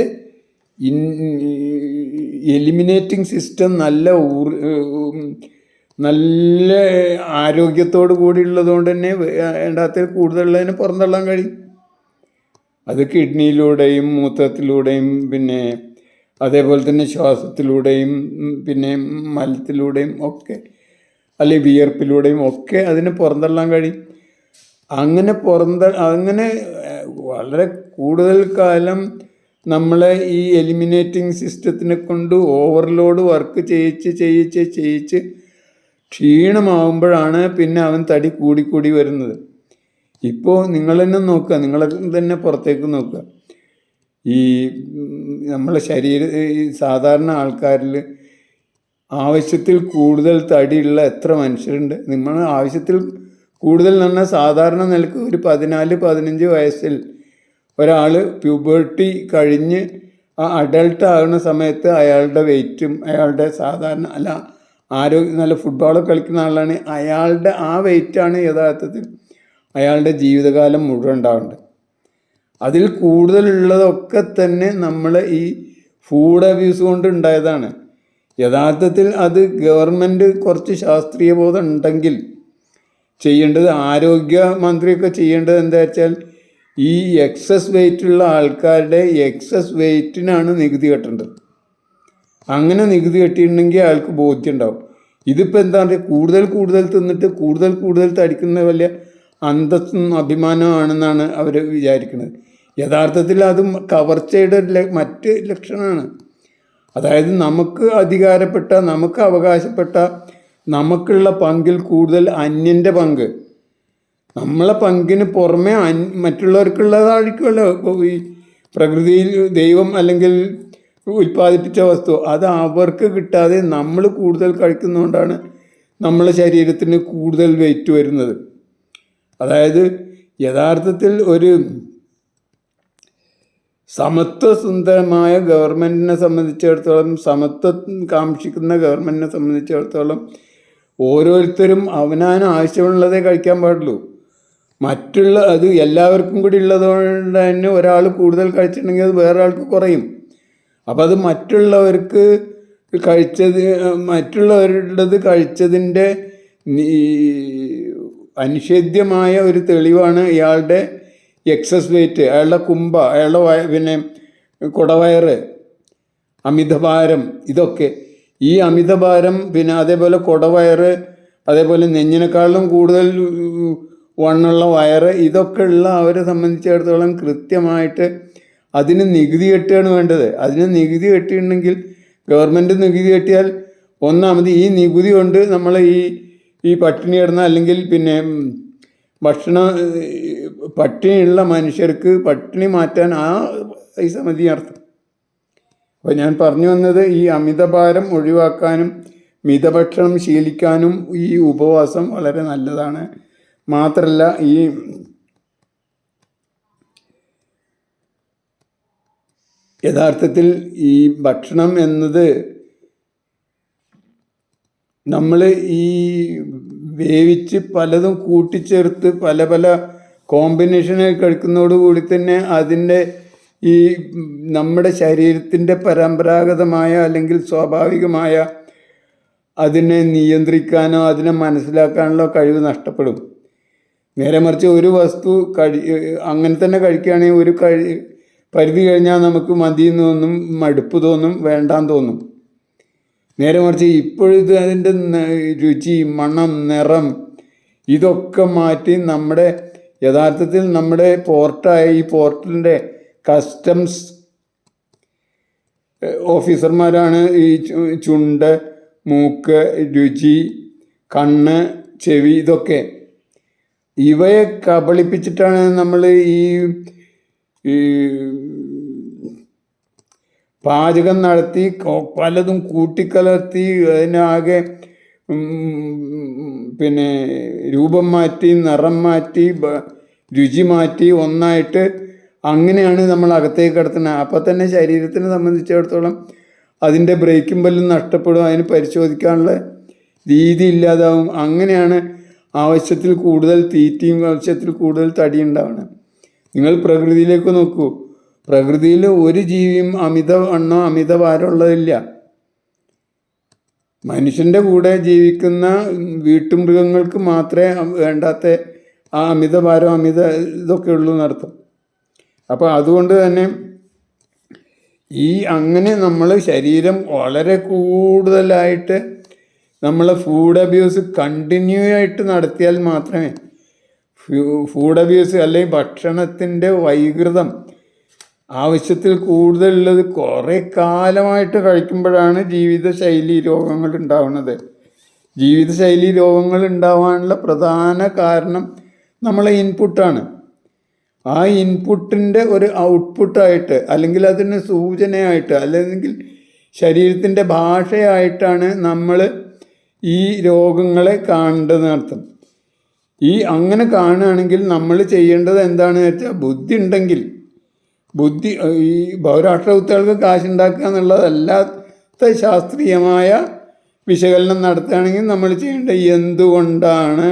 എലിമിനേറ്റിംഗ് സിസ്റ്റം നല്ല ആരോഗ്യത്തോടു കൂടി ഉള്ളതുകൊണ്ട് തന്നെ വേണ്ടാത്തതിൽ കൂടുതലുള്ളതിനെ പുറന്തള്ളാൻ കഴിയും. അത് കിഡ്നിയിലൂടെയും മൂത്രത്തിലൂടെയും പിന്നെ അതേപോലെ തന്നെ ശ്വാസത്തിലൂടെയും പിന്നെ മലത്തിലൂടെയും ഒക്കെ അല്ലെങ്കിൽ വിയർപ്പിലൂടെയും ഒക്കെ അതിനെ പുറന്തള്ളാൻ കഴിയും. അങ്ങനെ വളരെ കൂടുതൽ കാലം നമ്മളെ ഈ എലിമിനേറ്റിംഗ് സിസ്റ്റത്തിനെ കൊണ്ട് ഓവർലോഡ് വർക്ക് ചെയ്യിച്ച് ക്ഷീണമാകുമ്പോഴാണ് പിന്നെ അവൻ തടി കൂടി വരുന്നത്. ഇപ്പോൾ നിങ്ങൾ തന്നെ നോക്കുക, നിങ്ങൾ തന്നെ പുറത്തേക്ക് നോക്കുക. ഈ നമ്മളെ സാധാരണ ആൾക്കാരിൽ ആവശ്യത്തിൽ കൂടുതൽ തടിയുള്ള എത്ര മനുഷ്യരുണ്ട്? നിങ്ങൾ ആവശ്യത്തിൽ കൂടുതൽ എന്ന് പറഞ്ഞാൽ സാധാരണ നിലക്ക് ഒരു 14-15 വയസ്സിൽ ഒരാൾ പ്യൂബർട്ടി കഴിഞ്ഞ് അഡൾട്ട് ആകുന്ന സമയത്ത് അയാളുടെ വെയിറ്റും അയാളുടെ സാധാരണ നല്ല ഫുട്ബോളൊക്കെ കളിക്കുന്ന ആളാണ്, അയാളുടെ ആ വെയിറ്റാണ് യഥാർത്ഥത്തിൽ അയാളുടെ ജീവിതകാലം മുഴുവൻ ഉണ്ടാവേണ്ടത്. അതിൽ കൂടുതലുള്ളതൊക്കെ തന്നെ നമ്മൾ ഈ ഫുഡ് അബ്യൂസ് കൊണ്ട് ഉണ്ടായതാണ്. യഥാർത്ഥത്തിൽ അത് ഗവൺമെൻറ് കുറച്ച് ശാസ്ത്രീയ ബോധം ഉണ്ടെങ്കിൽ ചെയ്യേണ്ടത്, ആരോഗ്യമന്ത്രിയൊക്കെ ചെയ്യേണ്ടത് എന്താ വെച്ചാൽ ഈ എക്സസ് വെയിറ്റുള്ള ആൾക്കാരുടെ എക്സസ് വെയിറ്റിനാണ് നികുതി കെട്ടേണ്ടത്. അങ്ങനെ നികുതി കെട്ടിയിട്ടുണ്ടെങ്കിൽ അയാൾക്ക് ബോധ്യം ഉണ്ടാവും. ഇതിപ്പോൾ എന്താ പറയുക, കൂടുതൽ തിന്നിട്ട് കൂടുതൽ തടിക്കുന്ന വലിയ അന്തസ്സും അഭിമാനമാണെന്നാണ് അവർ വിചാരിക്കുന്നത്. യഥാർത്ഥത്തിൽ അതും കവർച്ചയുടെ മറ്റ് ലക്ഷണമാണ്. അതായത് നമുക്ക് അധികാരപ്പെട്ട, നമുക്ക് അവകാശപ്പെട്ട, നമുക്കുള്ള പങ്കിൽ കൂടുതൽ അന്യൻ്റെ പങ്ക്, നമ്മളെ പങ്കിന് പുറമെ മറ്റുള്ളവർക്കുള്ളതായിരിക്കുമല്ലോ. ഇപ്പോൾ ഈ പ്രകൃതിയിൽ ദൈവം അല്ലെങ്കിൽ ഉൽപ്പാദിപ്പിച്ച വസ്തു അത് അവർക്ക് കിട്ടാതെ നമ്മൾ കൂടുതൽ കഴിക്കുന്നതുകൊണ്ടാണ് നമ്മളെ ശരീരത്തിന് കൂടുതൽ വെയിറ്റ് വരുന്നത്. അതായത് യഥാർത്ഥത്തിൽ ഒരു സമത്വസുന്ദരമായ ഗവൺമെൻറ്റിനെ സംബന്ധിച്ചിടത്തോളം, സമത്വം കാക്ഷിക്കുന്ന ഗവൺമെൻറ്റിനെ സംബന്ധിച്ചിടത്തോളം ഓരോരുത്തരും അവനവന് ആവശ്യമുള്ളതേ കഴിക്കാൻ പാടുള്ളൂ. അത് എല്ലാവർക്കും കൂടി ഉള്ളതുകൊണ്ട് തന്നെ ഒരാൾ കൂടുതൽ കഴിച്ചിട്ടുണ്ടെങ്കിൽ അത് വേറെ ആൾക്ക് കുറയും. അപ്പം അത് മറ്റുള്ളവരുടേത് കഴിച്ചതിൻ്റെ അനിഷേധ്യമായ ഒരു തെളിവാണ് ഇയാളുടെ എക്സസ് വെയിറ്റ്, അയാളുടെ അയാളുടെ പിന്നെ കുടവയറ്, അമിതഭാരം. ഇതൊക്കെ ഈ അമിതഭാരം, പിന്നെ അതേപോലെ കുടവയറ്, അതേപോലെ നെഞ്ഞിനേക്കാളും കൂടുതൽ വണ്ണുള്ള വയറ്, ഇതൊക്കെ ഉള്ള അവരെ സംബന്ധിച്ചിടത്തോളം കൃത്യമായിട്ട് അതിന് നികുതി കെട്ടുകയാണ് വേണ്ടത്. അതിന് നികുതി കെട്ടിയിട്ടുണ്ടെങ്കിൽ, ഗവൺമെൻറ് നികുതി കെട്ടിയാൽ ഒന്നാമത് ഈ നികുതി കൊണ്ട് നമ്മൾ ഈ പട്ടിണി കിടന്ന, അല്ലെങ്കിൽ പിന്നെ പട്ടിണിയുള്ള മനുഷ്യർക്ക് പട്ടിണി മാറ്റാൻ ആ പൈസ മതി അർത്ഥം. അപ്പോൾ ഞാൻ പറഞ്ഞു വന്നത്, ഈ അമിതഭാരം ഒഴിവാക്കാനും മിതഭക്ഷണം ശീലിക്കാനും ഈ ഉപവാസം വളരെ നല്ലതാണ്. മാത്രമല്ല, ഈ യഥാർത്ഥത്തിൽ ഈ ഭക്ഷണം എന്നത് നമ്മൾ ഈ വേവിച്ച് പലതും കൂട്ടിച്ചേർത്ത് പല പല കോമ്പിനേഷനായി കഴിക്കുന്നതോടുകൂടി തന്നെ അതിൻ്റെ ഈ നമ്മുടെ ശരീരത്തിൻ്റെ പരമ്പരാഗതമായ അല്ലെങ്കിൽ സ്വാഭാവികമായ അതിനെ നിയന്ത്രിക്കാനോ അതിനെ മനസ്സിലാക്കാനുള്ള കഴിവ് നഷ്ടപ്പെടും. നേരെ മറിച്ച് ഒരു വസ്തു അങ്ങനെ തന്നെ കഴിക്കുകയാണെങ്കിൽ ഒരു പരിധി കഴിഞ്ഞാൽ നമുക്ക് മതിയെന്ന് തോന്നും, മടുപ്പ് തോന്നും, വേണ്ടാന്ന് തോന്നും. നേരെ മറിച്ച് ഇപ്പോഴിത് അതിൻ്റെ രുചി, മണം, നിറം ഇതൊക്കെ മാറ്റി നമ്മുടെ യഥാർത്ഥത്തിൽ നമ്മുടെ പോർട്ടായ ഈ പോർട്ടലിൻ്റെ കസ്റ്റംസ് ഓഫീസർമാരാണ് ഈ ചുണ്ട്, മൂക്ക്, രുചി, കണ്ണ്, ചെവി, ഇതൊക്കെ ഇവയെ കബളിപ്പിച്ചിട്ടാണ് നമ്മൾ ഈ പാചകം നടത്തി പലതും കൂട്ടിക്കലർത്തി അതിനാകെ പിന്നെ രൂപം മാറ്റി, നിറം മാറ്റി, രുചി മാറ്റി ഒന്നായിട്ട് അങ്ങനെയാണ് നമ്മൾ അകത്തേക്ക് കിടത്തുന്നത്. അപ്പം തന്നെ ശരീരത്തിനെ സംബന്ധിച്ചിടത്തോളം അതിൻ്റെ ബ്രേക്കിംഗ് ബെല്ലും നഷ്ടപ്പെടും, അതിന് പരിശോധിക്കാനുള്ള രീതി ഇല്ലാതാവും. അങ്ങനെയാണ് ആവശ്യത്തിൽ കൂടുതൽ തീറ്റയും ആവശ്യത്തിൽ കൂടുതൽ തടി ഉണ്ടാവണം. നിങ്ങൾ പ്രകൃതിയിലേക്ക് നോക്കൂ, പ്രകൃതിയിൽ ഒരു ജീവിയും അമിതവണ്ണോ അമിതഭാരമുള്ളതില്ല. മനുഷ്യൻ്റെ കൂടെ ജീവിക്കുന്ന വീട്ടുമൃഗങ്ങൾക്ക് മാത്രമേ വേണ്ടാത്ത ആ അമിതഭാരം ഇതൊക്കെ ഉള്ളൂ എന്നർത്ഥം. അപ്പോൾ അതുകൊണ്ട് തന്നെ അങ്ങനെ നമ്മൾ ശരീരം വളരെ കൂടുതലായിട്ട് നമ്മൾ ഫുഡ് അബ്യൂസ് കണ്ടിന്യൂ ആയിട്ട് നടത്തിയാൽ മാത്രമേ ഫുഡ് അബ്യൂസ് അല്ലെങ്കിൽ ഭക്ഷണത്തിൻ്റെ വൈകൃതം ആവശ്യത്തിൽ കൂടുതലുള്ളത് കുറേ കാലമായിട്ട് കഴിക്കുമ്പോഴാണ് ജീവിതശൈലി രോഗങ്ങൾ ഉണ്ടാവുന്നത്. ജീവിതശൈലി രോഗങ്ങൾ ഉണ്ടാവാനുള്ള പ്രധാന കാരണം നമ്മളെ ഇൻപുട്ടാണ്. ആ ഇൻപുട്ടിൻ്റെ ഒരു ഔട്ട്പുട്ടായിട്ട്, അല്ലെങ്കിൽ അതിന് സൂചനയായിട്ട്, അല്ലെങ്കിൽ ശരീരത്തിൻ്റെ ഭാഷയായിട്ടാണ് നമ്മൾ ഈ രോഗങ്ങളെ കാണേണ്ടതെന്ന് അർത്ഥം. അങ്ങനെ കാണുകയാണെങ്കിൽ നമ്മൾ ചെയ്യേണ്ടത് എന്താണെന്ന് വെച്ചാൽ, ബുദ്ധി ഉണ്ടെങ്കിൽ ഈ ബഹുരാഷ്ട്ര കുട്ടികൾക്ക് കാശുണ്ടാക്കുക എന്നുള്ളതല്ലാത്ത ശാസ്ത്രീയമായ വിശകലനം നടത്തുകയാണെങ്കിൽ നമ്മൾ ചെയ്യേണ്ടത് എന്തുകൊണ്ടാണ്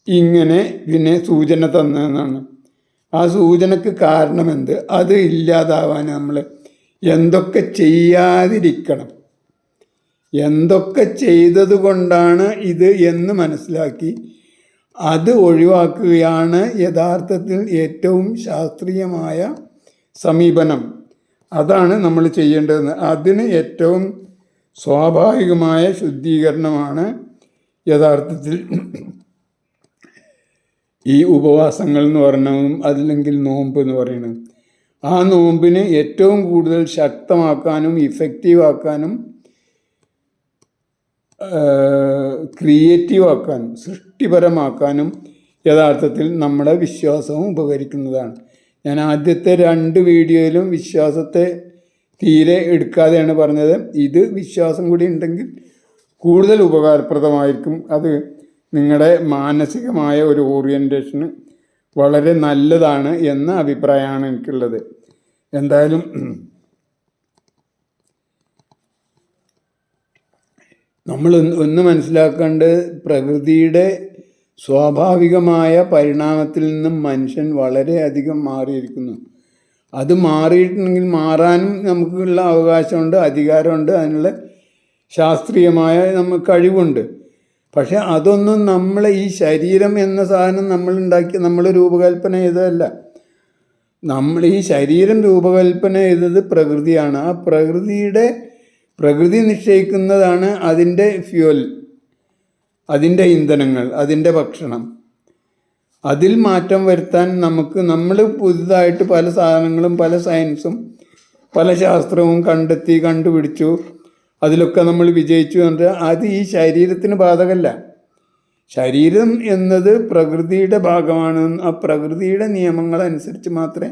ഇങ്ങനെ പിന്നെ സൂചന തന്നതെന്നാണ്. ആ സൂചനക്ക് കാരണമെന്ത്, അത് ഇല്ലാതാവാൻ നമ്മൾ എന്തൊക്കെ ചെയ്യാതിരിക്കണം, എന്തൊക്കെ ചെയ്തത് കൊണ്ടാണ് ഇത് എന്ന് മനസ്സിലാക്കി അത് ഒഴിവാക്കുകയാണ് യഥാർത്ഥത്തിൽ ഏറ്റവും ശാസ്ത്രീയമായ സമീപനം. അതാണ് നമ്മൾ ചെയ്യേണ്ടതെന്ന്. അതിന് ഏറ്റവും സ്വാഭാവികമായ ശുദ്ധീകരണമാണ് യഥാർത്ഥത്തിൽ ഈ ഉപവാസങ്ങൾ എന്ന് പറയുന്നതും അല്ലെങ്കിൽ നോമ്പ് എന്ന് പറയുന്നത്. ആ നോമ്പിനെ ഏറ്റവും കൂടുതൽ ശക്തമാക്കാനും ഇഫക്റ്റീവാക്കാനും ക്രിയേറ്റീവാക്കാനും സൃഷ്ടിപരമാക്കാനും യഥാർത്ഥത്തിൽ നമ്മുടെ വിശ്വാസവും ഉപകരിക്കുന്നതാണ്. ഞാൻ ആദ്യത്തെ 2 വീഡിയോയിലും വിശ്വാസത്തെ തീരെ എടുക്കാതെയാണ് പറഞ്ഞത്. ഇത് വിശ്വാസം കൂടി ഉണ്ടെങ്കിൽ കൂടുതൽ ഉപകാരപ്രദമായിരിക്കും. അത് നിങ്ങളുടെ മാനസികമായ ഒരു ഓറിയൻറ്റേഷന് വളരെ നല്ലതാണ് എന്ന അഭിപ്രായമാണ് എനിക്കുള്ളത്. എന്തായാലും നമ്മൾ ഒന്ന് മനസ്സിലാക്കേണ്ടത്, പ്രകൃതിയുടെ സ്വാഭാവികമായ പരിണാമത്തിൽ നിന്നും മനുഷ്യൻ വളരെയധികം മാറിയിരിക്കുന്നു. അത് മാറിയിട്ടുണ്ടെങ്കിൽ മാറാനും നമുക്കുള്ള അവകാശമുണ്ട്, അധികാരമുണ്ട്, അതിനുള്ള ശാസ്ത്രീയമായ കഴിവുണ്ട്. പക്ഷെ അതൊന്നും നമ്മളെ ഈ ശരീരം എന്ന സാധനം നമ്മൾ രൂപകൽപ്പന ചെയ്തതല്ല. നമ്മൾ ഈ ശരീരം രൂപകൽപ്പന ചെയ്തത് പ്രകൃതിയാണ്. ആ പ്രകൃതിയുടെ പ്രകൃതി നിശ്ചയിക്കുന്നതാണ് അതിൻ്റെ ഫ്യൂവൽ, അതിൻ്റെ ഇന്ധനങ്ങൾ, അതിൻ്റെ ഭക്ഷണം. അതിൽ മാറ്റം വരുത്താൻ നമ്മൾ പുതുതായിട്ട് പല സാധനങ്ങളും പല സയൻസും പല ശാസ്ത്രവും കണ്ടുപിടിച്ചു, അതിലൊക്കെ നമ്മൾ വിജയിച്ചു പറഞ്ഞാൽ അത് ഈ ശരീരത്തിന് ബാധകമല്ല. ശരീരം എന്നത് പ്രകൃതിയുടെ ഭാഗമാണ്. ആ പ്രകൃതിയുടെ നിയമങ്ങൾ അനുസരിച്ച് മാത്രമേ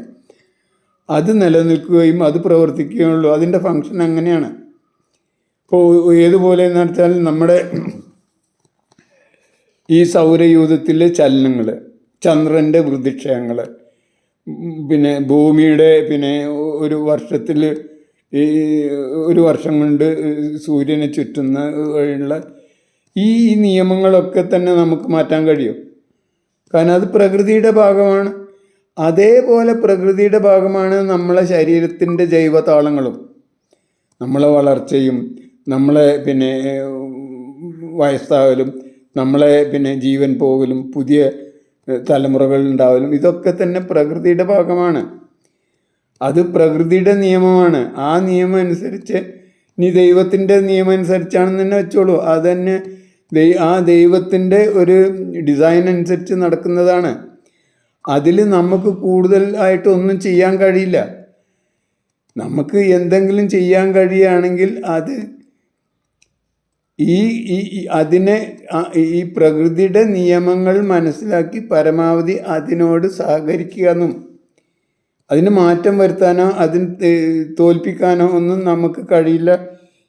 അത് നിലനിൽക്കുകയും അത് പ്രവർത്തിക്കുകയുള്ളൂ. അതിൻ്റെ ഫങ്ഷൻ അങ്ങനെയാണ്. ഇപ്പോൾ ഏതുപോലെ എന്ന് വെച്ചാൽ നമ്മുടെ ഈ സൗരയൂഥത്തിലെ ചലനങ്ങൾ, ചന്ദ്രൻ്റെ വൃദ്ധിക്ഷയങ്ങൾ, പിന്നെ ഭൂമിയുടെ ഒരു വർഷത്തിൽ ഒരു വർഷം കൊണ്ട് സൂര്യനെ ചുറ്റുന്ന വഴിയുള്ള ഈ നിയമങ്ങളൊക്കെ തന്നെ നമുക്ക് മാറ്റാൻ കഴിയും. കാരണം അത് പ്രകൃതിയുടെ ഭാഗമാണ്. അതേപോലെ പ്രകൃതിയുടെ ഭാഗമാണ് നമ്മളെ ശരീരത്തിൻ്റെ ജൈവതാളങ്ങളും, നമ്മളെ വളർച്ചയും, നമ്മളെ വയസ്സാകലും, നമ്മളെ ജീവൻ പോകലും, പുതിയ തലമുറകൾ ഉണ്ടാവലും, ഇതൊക്കെ തന്നെ പ്രകൃതിയുടെ ഭാഗമാണ്. അത് പ്രകൃതിയുടെ നിയമമാണ്. ആ നിയമം അനുസരിച്ച് ഇനി ദൈവത്തിൻ്റെ നിയമം അനുസരിച്ചാണെന്ന് തന്നെ വെച്ചോളൂ. അതന്നെ ആ ദൈവത്തിൻ്റെ ഒരു ഡിസൈൻ അനുസരിച്ച് നടക്കുന്നതാണ്. അതിൽ നമുക്ക് കൂടുതലായിട്ടൊന്നും ചെയ്യാൻ കഴിയില്ല. നമുക്ക് എന്തെങ്കിലും ചെയ്യാൻ കഴിയുകയാണെങ്കിൽ അത് ഈ പ്രകൃതിയുടെ നിയമങ്ങൾ മനസ്സിലാക്കി പരമാവധി അതിനോട് സഹകരിക്കുക എന്നും, അതിന് മാറ്റം വരുത്താനോ അതിന് തോൽപ്പിക്കാനോ ഒന്നും നമുക്ക് കഴിയില്ല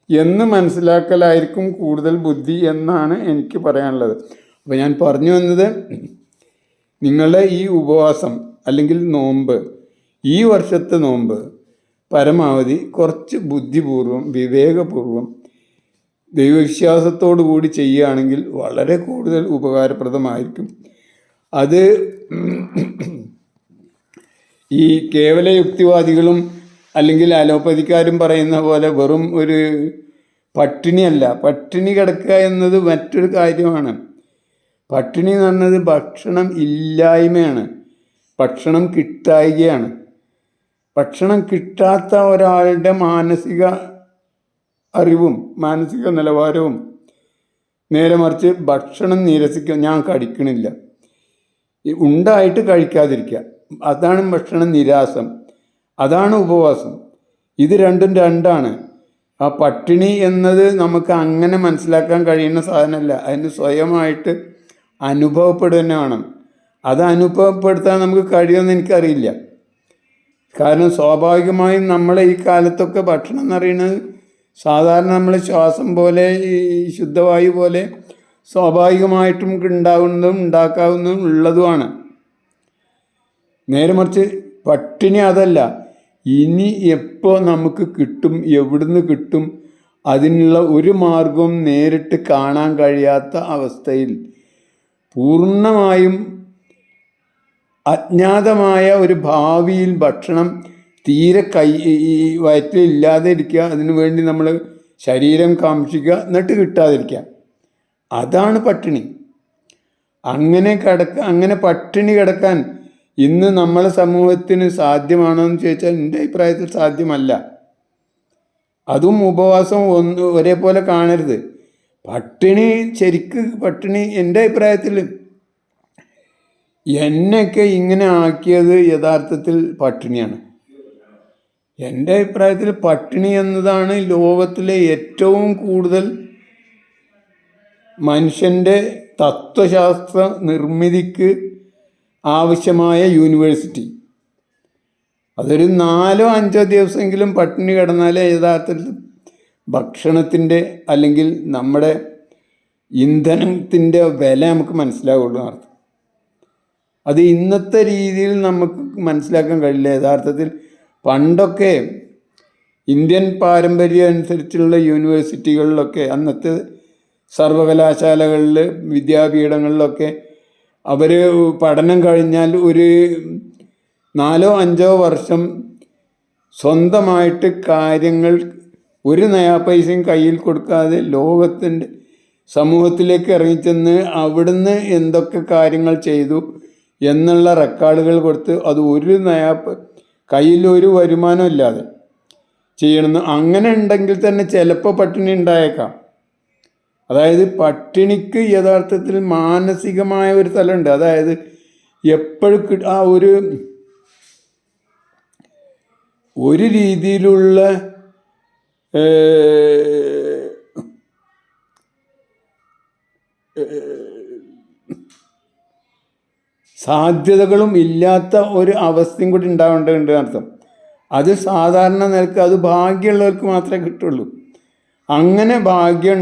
എന്ന് മനസ്സിലാക്കലായിരിക്കും കൂടുതൽ ബുദ്ധി എന്നാണ് എനിക്ക് പറയാനുള്ളത്. അപ്പോൾ ഞാൻ പറഞ്ഞു വന്നത്, നിങ്ങളുടെ ഈ ഉപവാസം അല്ലെങ്കിൽ നോമ്പ്, ഈ വർഷത്തെ നോമ്പ് പരമാവധി കുറച്ച് ബുദ്ധിപൂർവം വിവേകപൂർവം ദൈവവിശ്വാസത്തോടു കൂടി ചെയ്യുകയാണെങ്കിൽ വളരെ കൂടുതൽ ഉപകാരപ്രദമായിരിക്കും. അത് ഈ കേവല യുക്തിവാദികളും അല്ലെങ്കിൽ അലോപ്പതിക്കാരും പറയുന്ന പോലെ വെറും ഒരു പട്ടിണിയല്ല. പട്ടിണി കിടക്കുക എന്നത് മറ്റൊരു കാര്യമാണ്. പട്ടിണി എന്ന് പറഞ്ഞത് ഭക്ഷണം ഇല്ലായ്മയാണ്, ഭക്ഷണം കിട്ടായ്കയാണ്. ഭക്ഷണം കിട്ടാത്ത ഒരാളുടെ മാനസിക അറിവും മാനസിക നിലവാരവും നേരെ മറിച്ച് ഭക്ഷണം നിരസിക്കുക, ഞാൻ കഴിക്കണില്ല, ഉണ്ടായിട്ട് കഴിക്കാതിരിക്കുക, അതാണ് ഭക്ഷണ നിരാസം, അതാണ് ഉപവാസം. ഇത് രണ്ടും രണ്ടാണ്. ആ പട്ടിണി എന്നത് നമുക്ക് അങ്ങനെ മനസ്സിലാക്കാൻ കഴിയുന്ന സാധനമല്ല, അതിന് സ്വയമായിട്ട് അനുഭവപ്പെടുക വേണം. അത് അനുഭവപ്പെടുത്താൻ നമുക്ക് കഴിയുമെന്ന് എനിക്കറിയില്ല. കാരണം സ്വാഭാവികമായും നമ്മളെ ഈ കാലത്തൊക്കെ ഭക്ഷണം എന്ന് പറയുന്നത് സാധാരണ നമ്മൾ ശ്വാസം പോലെ, ഈ ശുദ്ധവായു പോലെ സ്വാഭാവികമായിട്ടും ഉണ്ടാകുന്നതും ഉണ്ടാക്കാവുന്നതും ഉള്ളതുമാണ്. നേരെ മറിച്ച് പട്ടിണി അതല്ല. ഇനി എപ്പോൾ നമുക്ക് കിട്ടും, എവിടുന്ന് കിട്ടും, അതിനുള്ള ഒരു മാർഗവും നേരിട്ട് കാണാൻ കഴിയാത്ത അവസ്ഥയിൽ പൂർണ്ണമായും അജ്ഞാതമായ ഒരു ഭാവിയിൽ ഭക്ഷണം തീരെ വയറ്റിൽ ഇല്ലാതെ ഇരിക്കുക, അതിനു വേണ്ടി നമ്മൾ ശരീരം കാംക്ഷിക്കുക, എന്നിട്ട് കിട്ടാതിരിക്കുക, അതാണ് പട്ടിണി. അങ്ങനെ പട്ടിണി കിടക്കാൻ ഇന്ന് നമ്മളെ സമൂഹത്തിന് സാധ്യമാണോ എന്ന് ചോദിച്ചാൽ എൻ്റെ അഭിപ്രായത്തിൽ സാധ്യമല്ല. അതും ഉപവാസം ഒരേപോലെ കാണരുത്. പട്ടിണി എൻ്റെ അഭിപ്രായത്തിൽ എന്നെയൊക്കെ ഇങ്ങനെ ആക്കിയത് യഥാർത്ഥത്തിൽ പട്ടിണിയാണ്. എൻ്റെ അഭിപ്രായത്തിൽ പട്ടിണി എന്നതാണ് ലോകത്തിലെ ഏറ്റവും കൂടുതൽ മനുഷ്യൻ്റെ തത്വശാസ്ത്ര നിർമ്മിതിക്ക് ആവശ്യമായ യൂണിവേഴ്സിറ്റി. അതൊരു 4-5 ദിവസമെങ്കിലും പട്ടിണി കിടന്നാലേ യഥാർത്ഥത്തിൽ ഭക്ഷണത്തിൻ്റെ അല്ലെങ്കിൽ നമ്മുടെ ഇന്ധനത്തിൻ്റെ വില നമുക്ക് മനസ്സിലാവുള്ളൂ എന്നർത്ഥം. അത് ഇന്നത്തെ രീതിയിൽ നമുക്ക് മനസ്സിലാക്കാൻ കഴിയില്ല. യഥാർത്ഥത്തിൽ പണ്ടൊക്കെ ഇന്ത്യൻ പാരമ്പര്യം അനുസരിച്ചുള്ള യൂണിവേഴ്സിറ്റികളിലൊക്കെ, അന്നത്തെ സർവകലാശാലകളിൽ, വിദ്യാപീഠങ്ങളിലൊക്കെ അവർ പഠനം കഴിഞ്ഞാൽ ഒരു 4-5 വർഷം സ്വന്തമായിട്ട് കാര്യങ്ങൾ ഒരു നയാ പൈസയും കയ്യിൽ കൊടുക്കാതെ ലോകത്തിൻ്റെ സമൂഹത്തിലേക്ക് ഇറങ്ങിച്ചെന്ന് അവിടുന്ന് എന്തൊക്കെ കാര്യങ്ങൾ ചെയ്തു എന്നുള്ള റെക്കോർഡുകൾ കൊടുത്ത്, അത് ഒരു കയ്യിലൊരു വരുമാനം ഇല്ലാതെ ചെയ്യണമെന്ന്. അങ്ങനെ ഉണ്ടെങ്കിൽ തന്നെ ചിലപ്പോൾ പട്ടിണി ഉണ്ടായേക്കാം. അതായത് പട്ടിണിക്ക് യഥാർത്ഥത്തിൽ മാനസികമായ ഒരു തലമുണ്ട്. അതായത് എപ്പോഴും ആ ഒരു രീതിയിലുള്ള സാധ്യതകളും ഇല്ലാത്ത ഒരു അവസ്ഥയും കൂടി ഉണ്ടാവേണ്ടതുണ്ട് അർത്ഥം. അത് സാധാരണ നിലക്ക് അത് ഭാഗ്യമുള്ളവർക്ക് മാത്രമേ കിട്ടുള്ളൂ. അങ്ങനെ ഭാഗ്യം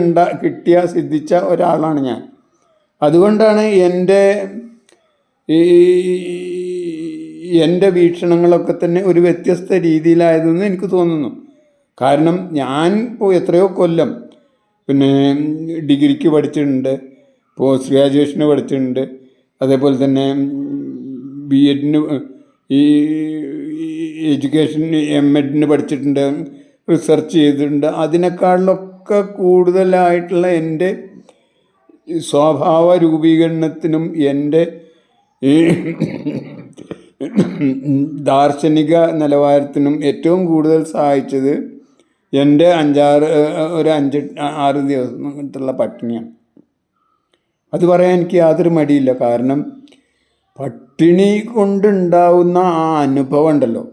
സിദ്ധിച്ച ഒരാളാണ് ഞാൻ. അതുകൊണ്ടാണ് എൻ്റെ വീക്ഷണങ്ങളൊക്കെ തന്നെ ഒരു വ്യത്യസ്ത രീതിയിലായതെന്ന് എനിക്ക് തോന്നുന്നു. കാരണം ഞാൻ ഇപ്പോൾ എത്രയോ കൊല്ലം പിന്നെ ഡിഗ്രിക്ക് പഠിച്ചിട്ടുണ്ട്, പോസ്റ്റ് ഗ്രാജുവേഷന് പഠിച്ചിട്ടുണ്ട്, അതേപോലെ തന്നെ ബി.എഡിന് ഈ എഡ്യൂക്കേഷൻ എം.എഡിന് പഠിച്ചിട്ടുണ്ട്, റിസർച്ച് ചെയ്തിട്ടുണ്ട്. അതിനേക്കാളിലൊക്കെ കൂടുതലായിട്ടുള്ള എൻ്റെ സ്വഭാവ രൂപീകരണത്തിനും എൻ്റെ ദാർശനിക നിലവാരത്തിനും ഏറ്റവും കൂടുതൽ സഹായിച്ചത് എൻ്റെ 5-6 ദിവസത്തുള്ള പട്ടിണിയാണ്. അത് പറയാൻ എനിക്ക് യാതൊരു മടിയില്ല. കാരണം പട്ടിണി കൊണ്ടുണ്ടാവുന്ന ആ അനുഭവം ഉണ്ടല്ലോ,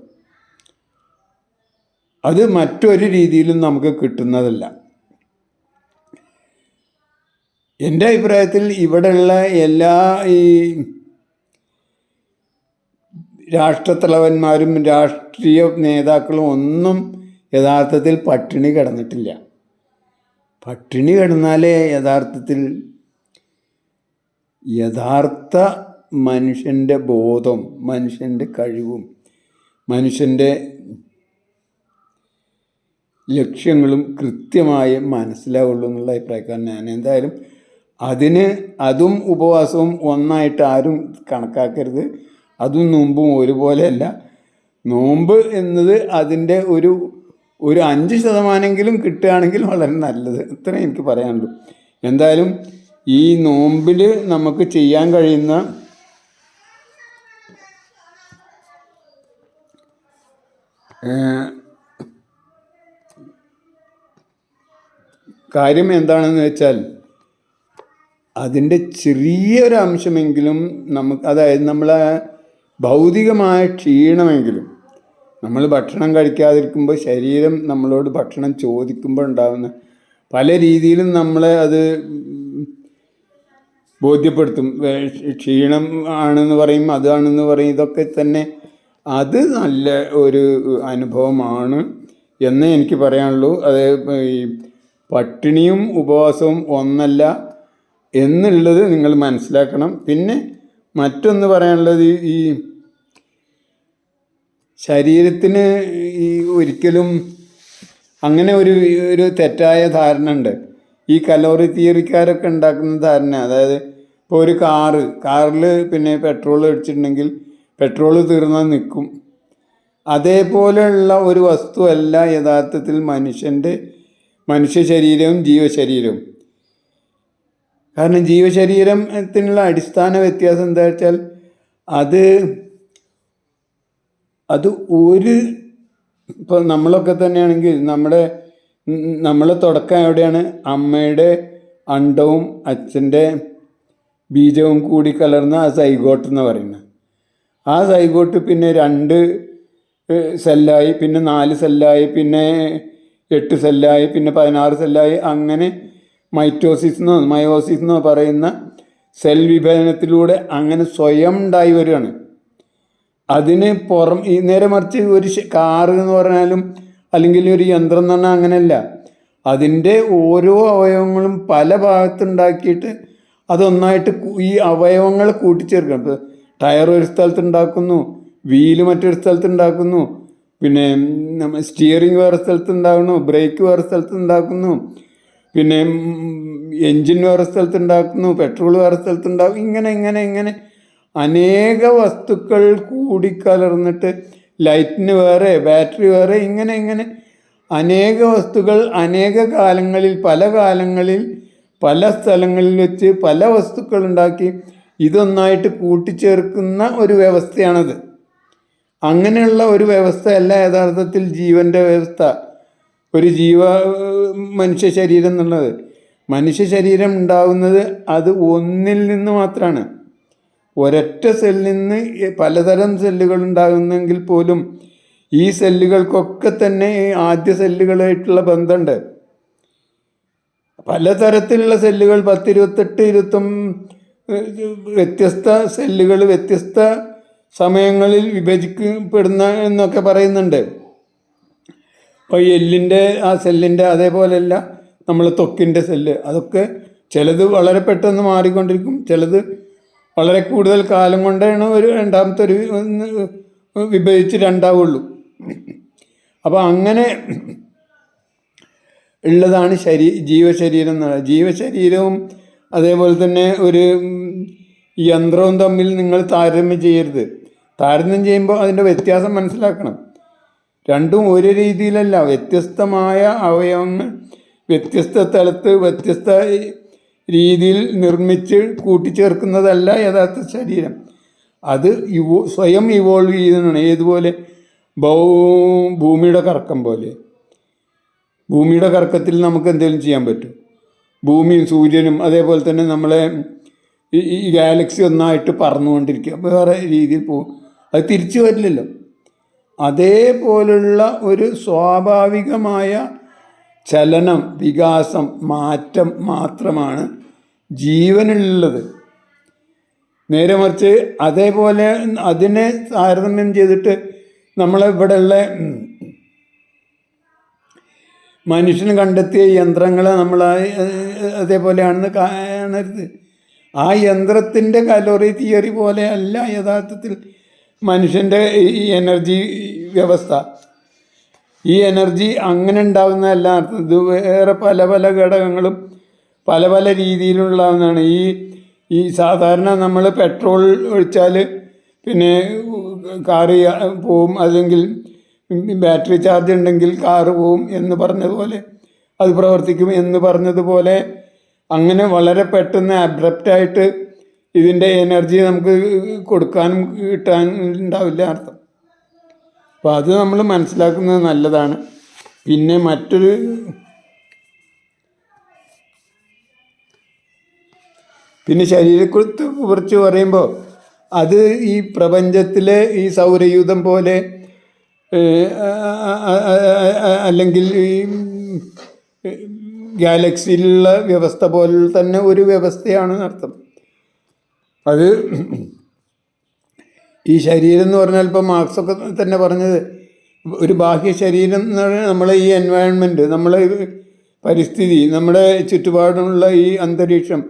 അത് മറ്റൊരു രീതിയിലും നമുക്ക് കിട്ടുന്നതല്ല. എൻ്റെ അഭിപ്രായത്തിൽ ഇവിടെയുള്ള എല്ലാ ഈ രാഷ്ട്രത്തലവന്മാരും രാഷ്ട്രീയ നേതാക്കളും ഒന്നും യഥാർത്ഥത്തിൽ പട്ടിണി കിടന്നിട്ടില്ല. പട്ടിണി കിടന്നാലേ യഥാർത്ഥ മനുഷ്യൻ്റെ ബോധം, മനുഷ്യൻ്റെ കഴിവും, മനുഷ്യൻ്റെ ലക്ഷ്യങ്ങളും കൃത്യമായി മനസ്സിലാവുള്ളൂ എന്നുള്ള അഭിപ്രായക്കാരൻ ഞാൻ. എന്തായാലും അതും ഉപവാസവും ഒന്നായിട്ട് ആരും കണക്കാക്കരുത്. അതും നോമ്പും ഒരുപോലെയല്ല. നോമ്പ് എന്നത് അതിൻ്റെ ഒരു 5% കിട്ടുകയാണെങ്കിൽ വളരെ നല്ലത്. ഇത്രയും എനിക്ക് പറയാനുള്ളൂ. എന്തായാലും ഈ നോമ്പിൽ നമുക്ക് ചെയ്യാൻ കഴിയുന്ന കാര്യം എന്താണെന്ന് വെച്ചാൽ, അതിൻ്റെ ചെറിയൊരു അംശമെങ്കിലും നമുക്ക്, അതായത് നമ്മളെ ഭൗതികമായ ക്ഷീണമെങ്കിലും, നമ്മൾ ഭക്ഷണം കഴിക്കാതിരിക്കുമ്പോൾ ശരീരം നമ്മളോട് ഭക്ഷണം ചോദിക്കുമ്പോൾ ഉണ്ടാകുന്ന പല രീതിയിലും നമ്മളെ അത് ബോധ്യപ്പെടുത്തും. ക്ഷീണം ആണെന്ന് പറയും, അതാണെന്ന് പറയും. ഇതൊക്കെ തന്നെ അത് നല്ല ഒരു അനുഭവമാണ് എന്നേ എനിക്ക് പറയാനുള്ളൂ. അത് ഈ പട്ടിണിയും ഉപവാസവും ഒന്നല്ല എന്നുള്ളത് നിങ്ങൾ മനസ്സിലാക്കണം. പിന്നെ മറ്റൊന്ന് പറയാനുള്ളത്, ഈ ശരീരത്തിന് ഈ ഒരിക്കലും അങ്ങനെ ഒരു തെറ്റായ ധാരണ ഉണ്ട്. ഈ കലോറി തിയറിക്കാരൊക്കെ ഉണ്ടാക്കുന്ന ധാരണ, അതായത് ഇപ്പോൾ ഒരു കാറിൽ പിന്നെ പെട്രോൾ അടിച്ചിട്ടുണ്ടെങ്കിൽ പെട്രോൾ തീർന്നാൽ നിൽക്കും. അതേപോലെയുള്ള ഒരു വസ്തുവല്ല യഥാർത്ഥത്തിൽ മനുഷ്യ ശരീരവും ജീവശരീരവും. കാരണം ജീവശരീരത്തിനുള്ള അടിസ്ഥാന വ്യത്യാസം എന്താ വെച്ചാൽ, അത് ഇപ്പോൾ നമ്മളൊക്കെ തന്നെയാണെങ്കിൽ നമ്മളെ തുടക്കം എവിടെയാണ്? അമ്മയുടെ അണ്ടവും അച്ഛൻ്റെ ബീജവും കൂടി കലർന്ന ആ സൈഗോട്ട് എന്ന് പറയുന്നത്. ആ സൈഗോട്ട് പിന്നെ 2 സെല്ലായി, പിന്നെ 4 സെല്ലായി, പിന്നെ 8 സെല്ലായി, പിന്നെ 16 സെല്ലായി. അങ്ങനെ മയോസിസ് എന്നോ പറയുന്ന സെൽ വിഭജനത്തിലൂടെ അങ്ങനെ സ്വയം ഉണ്ടായി വരികയാണ്. അതിന് നേരെ മറിച്ച് ഒരു കാറ് എന്ന് പറഞ്ഞാലും അല്ലെങ്കിൽ ഒരു യന്ത്രം എന്ന് പറഞ്ഞാൽ അങ്ങനെയല്ല. അതിൻ്റെ ഓരോ അവയവങ്ങളും പല ഭാഗത്തുണ്ടാക്കിയിട്ട് അതൊന്നായിട്ട് ഈ അവയവങ്ങൾ കൂട്ടിച്ചേർക്കണം. ഇപ്പോൾ ടയർ ഒരു സ്ഥലത്ത് ഉണ്ടാക്കുന്നു, വീല് മറ്റൊരു സ്ഥലത്ത് ഉണ്ടാക്കുന്നു, പിന്നെ സ്റ്റിയറിംഗ് വേറെ സ്ഥലത്ത് ഉണ്ടാക്കുന്നു, ബ്രേക്ക് വേറെ സ്ഥലത്ത് ഉണ്ടാക്കുന്നു, പിന്നെ എൻജിൻ വേറെ സ്ഥലത്ത് ഉണ്ടാക്കുന്നു, പെട്രോൾ വേറെ സ്ഥലത്ത് ഉണ്ടാക്കും. ഇങ്ങനെ അനേക വസ്തുക്കൾ കൂടിക്കലർന്നിട്ട് ലൈറ്റിന് വേറെ, ബാറ്ററി വേറെ, ഇങ്ങനെ അനേക വസ്തുക്കൾ അനേക കാലങ്ങളിൽ പല സ്ഥലങ്ങളിൽ വെച്ച് പല വസ്തുക്കൾ ഉണ്ടാക്കി ഇതൊന്നായിട്ട് കൂട്ടിച്ചേർക്കുന്ന ഒരു വ്യവസ്ഥയാണത്. അങ്ങനെയുള്ള ഒരു വ്യവസ്ഥയല്ല യഥാർത്ഥത്തിൽ ജീവൻ്റെ വ്യവസ്ഥ. ഒരു മനുഷ്യ ശരീരം എന്നുള്ളത്. മനുഷ്യ ശരീരം ഉണ്ടാകുന്നത് അത് ഒന്നിൽ നിന്ന് മാത്രമാണ്. ഒരൊറ്റ സെല്ലിൽ നിന്ന് പലതരം സെല്ലുകൾ ഉണ്ടാകുന്നെങ്കിൽ പോലും ഈ സെല്ലുകൾക്കൊക്കെ തന്നെ ആദ്യ സെല്ലുകളായിട്ടുള്ള ബന്ധമുണ്ട്. പലതരത്തിലുള്ള സെല്ലുകൾ 10, 28, വ്യത്യസ്ത സെല്ലുകൾ വ്യത്യസ്ത സമയങ്ങളിൽ വിഭജിക്കപ്പെടുന്ന എന്നൊക്കെ പറയുന്നുണ്ട്. അപ്പോൾ എല്ലിൻ്റെ ആ സെല്ലിൻ്റെ അതേപോലെയല്ല നമ്മൾ ത്വക്കിൻ്റെ സെല്ല്, അതൊക്കെ ചിലത് വളരെ പെട്ടെന്ന് മാറിക്കൊണ്ടിരിക്കും, ചിലത് വളരെ കൂടുതൽ കാലം കൊണ്ടാണ് ഒരു രണ്ടാമത്തെ ഒരു വിഭജിച്ച് രണ്ടാവുള്ളൂ. അപ്പോൾ അങ്ങനെ ഉള്ളതാണ് ജീവശരീരം എന്ന് പറയുന്നത്. ജീവശരീരവും അതേപോലെ തന്നെ ഒരു യന്ത്രവും തമ്മിൽ നിങ്ങൾ താരതമ്യം ചെയ്യരുത്. താരതമ്യം ചെയ്യുമ്പോൾ അതിൻ്റെ വ്യത്യാസം മനസ്സിലാക്കണം. രണ്ടും ഒരു രീതിയിലല്ല, വ്യത്യസ്തമായ അവയവങ്ങൾ വ്യത്യസ്ത സ്ഥലത്ത് വ്യത്യസ്ത രീതിയിൽ നിർമ്മിച്ച് കൂട്ടിച്ചേർക്കുന്നതല്ല യഥാർത്ഥ ശരീരം. അത് സ്വയം ഇവോൾവ് ചെയ്യുന്നതാണ്. ഏതുപോലെ? ഭൂമിയുടെ കറക്കം പോലെ. ഭൂമിയുടെ കറക്കത്തിൽ നമുക്ക് എന്തെങ്കിലും ചെയ്യാൻ പറ്റും? ഭൂമിയും സൂര്യനും അതേപോലെ തന്നെ നമ്മളെ ഈ ഗാലക്സി ഒന്നായിട്ട് പറന്നുകൊണ്ടിരിക്കുക, വേറെ രീതിയിൽ പോകും, അത് തിരിച്ചു വരില്ലല്ലോ. അതേപോലുള്ള ഒരു സ്വാഭാവികമായ ചലനം, വികാസം, മാറ്റം മാത്രമാണ് ജീവനുള്ളത്. നേരെ മറിച്ച് അതേപോലെ അതിനെ താരതമ്യം ചെയ്തിട്ട് നമ്മളിവിടെയുള്ള മനുഷ്യന് കണ്ടെത്തിയ യന്ത്രങ്ങളെ നമ്മൾ അതേപോലെയാണെന്ന് കാണരുത്. ആ യന്ത്രത്തിൻ്റെ കലോറി തിയറി പോലെ അല്ല യഥാർത്ഥത്തിൽ മനുഷ്യൻ്റെ ഈ എനർജി വ്യവസ്ഥ. ഈ എനർജി അങ്ങനെ ഉണ്ടാകുന്നതല്ല. ഇത് വേറെ പല പല ഘടകങ്ങളും പല പല രീതിയിലുള്ളതാണ്. ഈ സാധാരണ നമ്മൾ പെട്രോൾ ഒഴിച്ചാൽ പിന്നെ കാറ് പോവും, അല്ലെങ്കിൽ ബാറ്ററി ചാർജ് ഉണ്ടെങ്കിൽ കാറ് പോവും എന്ന് പറഞ്ഞതുപോലെ അത് പ്രവർത്തിക്കും എന്ന് പറഞ്ഞതുപോലെ അങ്ങനെ വളരെ പെട്ടെന്ന് അബ്രപ്റ്റായിട്ട് ഇതിൻ്റെ എനർജി നമുക്ക് കൊടുക്കാനും കിട്ടാനും ഉണ്ടാവില്ല അർത്ഥം. അപ്പോൾ അത് നമ്മൾ മനസ്സിലാക്കുന്നത് നല്ലതാണ്. പിന്നെ ശരീരത്തെ കുറിച്ച് പറയുമ്പോൾ അത് ഈ പ്രപഞ്ചത്തിലെ ഈ സൗരയൂഥം പോലെ അല്ലെങ്കിൽ ഈ ഗാലക്സിയിലുള്ള വ്യവസ്ഥ പോലെ തന്നെ ഒരു വ്യവസ്ഥയാണ് അർത്ഥം. അത് ഈ ശരീരം എന്ന് പറഞ്ഞാൽ ഇപ്പോൾ മാർക്സൊക്കെ തന്നെ പറഞ്ഞത് ഒരു ബാഹ്യ ശരീരം എന്ന് പറഞ്ഞാൽ നമ്മളെ ഈ എൻവയൺമെൻറ്റ്, നമ്മളെ പരിസ്ഥിതി, നമ്മുടെ ചുറ്റുപാടുമുള്ള ഈ അന്തരീക്ഷം,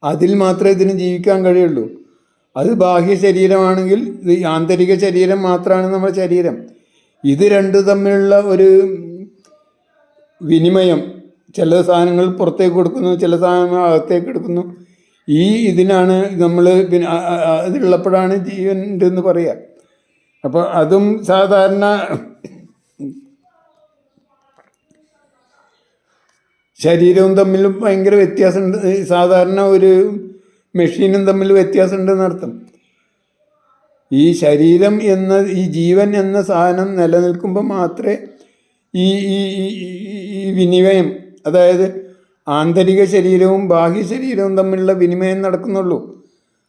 അതിൽ മാത്രമേ ഇതിന് ജീവിക്കാൻ കഴിയുള്ളൂ. അത് ബാഹ്യ ശരീരമാണെങ്കിൽ ഇത് ആന്തരിക ശരീരം മാത്രമാണ് നമ്മുടെ ശരീരം. ഇത് രണ്ടും തമ്മിലുള്ള ഒരു വിനിമയം, ചില സാധനങ്ങൾ പുറത്തേക്ക് കൊടുക്കുന്നു, ചില സാധനങ്ങൾ അകത്തേക്ക് എടുക്കുന്നു. ഇതിനാണ് നമ്മൾ പിന്നെ അതിലുള്ളപ്പോഴാണ് ജീവൻ ഉണ്ടെന്ന് പറയുക. അപ്പോൾ അതും സാധാരണ ശരീരവും തമ്മിലും ഭയങ്കര വ്യത്യാസമുണ്ട്. സാധാരണ ഒരു മെഷീനും തമ്മിൽ വ്യത്യാസമുണ്ടെന്ന് അർത്ഥം. ഈ ശരീരം ഈ ജീവൻ എന്ന സാധനം നിലനിൽക്കുമ്പോൾ മാത്രമേ ഈ വിനിമയം, അതായത് ആന്തരിക ശരീരവും ബാഹ്യ ശരീരവും തമ്മിലുള്ള വിനിമയം നടക്കുന്നുള്ളൂ.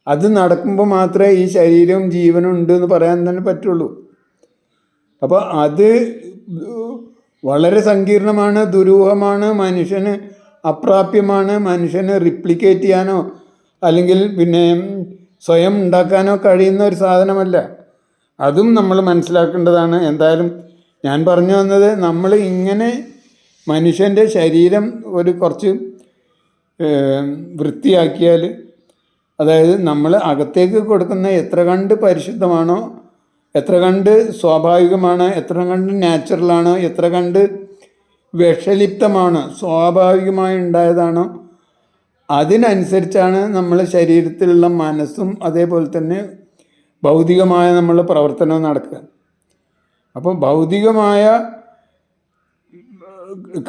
അത് നടക്കുമ്പോൾ മാത്രമേ ഈ ശരീരവും ജീവനും ഉണ്ട് എന്ന് പറയാൻ തന്നെ പറ്റുള്ളൂ. അപ്പോൾ അത് വളരെ സങ്കീർണമാണ്, ദുരൂഹമാണ്, മനുഷ്യന് അപ്രാപ്യമാണ്. മനുഷ്യന് റിപ്ലിക്കേറ്റ് ചെയ്യാനോ അല്ലെങ്കിൽ പിന്നെ സ്വയം ഉണ്ടാക്കാനോ കഴിയുന്ന ഒരു സാധനമല്ല. അതും നമ്മൾ മനസ്സിലാക്കേണ്ടതാണ്. എന്തായാലും ഞാൻ പറഞ്ഞു വന്നത്, നമ്മൾ ഇങ്ങനെ മനുഷ്യൻ്റെ ശരീരം കുറച്ച് വൃത്തിയാക്കിയാൽ, അതായത് നമ്മൾ അകത്തേക്ക് കൊടുക്കുന്ന എത്ര കണ്ട് പരിശുദ്ധമാണോ, എത്ര കണ്ട് സ്വാഭാവികമാണ്, എത്ര കണ്ട് നാച്ചുറലാണോ, എത്ര കണ്ട് വിഷലിപ്തമാണ്, സ്വാഭാവികമായി ഉണ്ടായതാണോ, അതിനനുസരിച്ചാണ് നമ്മളെ ശരീരത്തിലുള്ള മനസ്സും അതേപോലെ തന്നെ ഭൗതികമായ നമ്മളുടെ പ്രവർത്തനവും നടക്കുക. അപ്പോൾ ഭൗതികമായ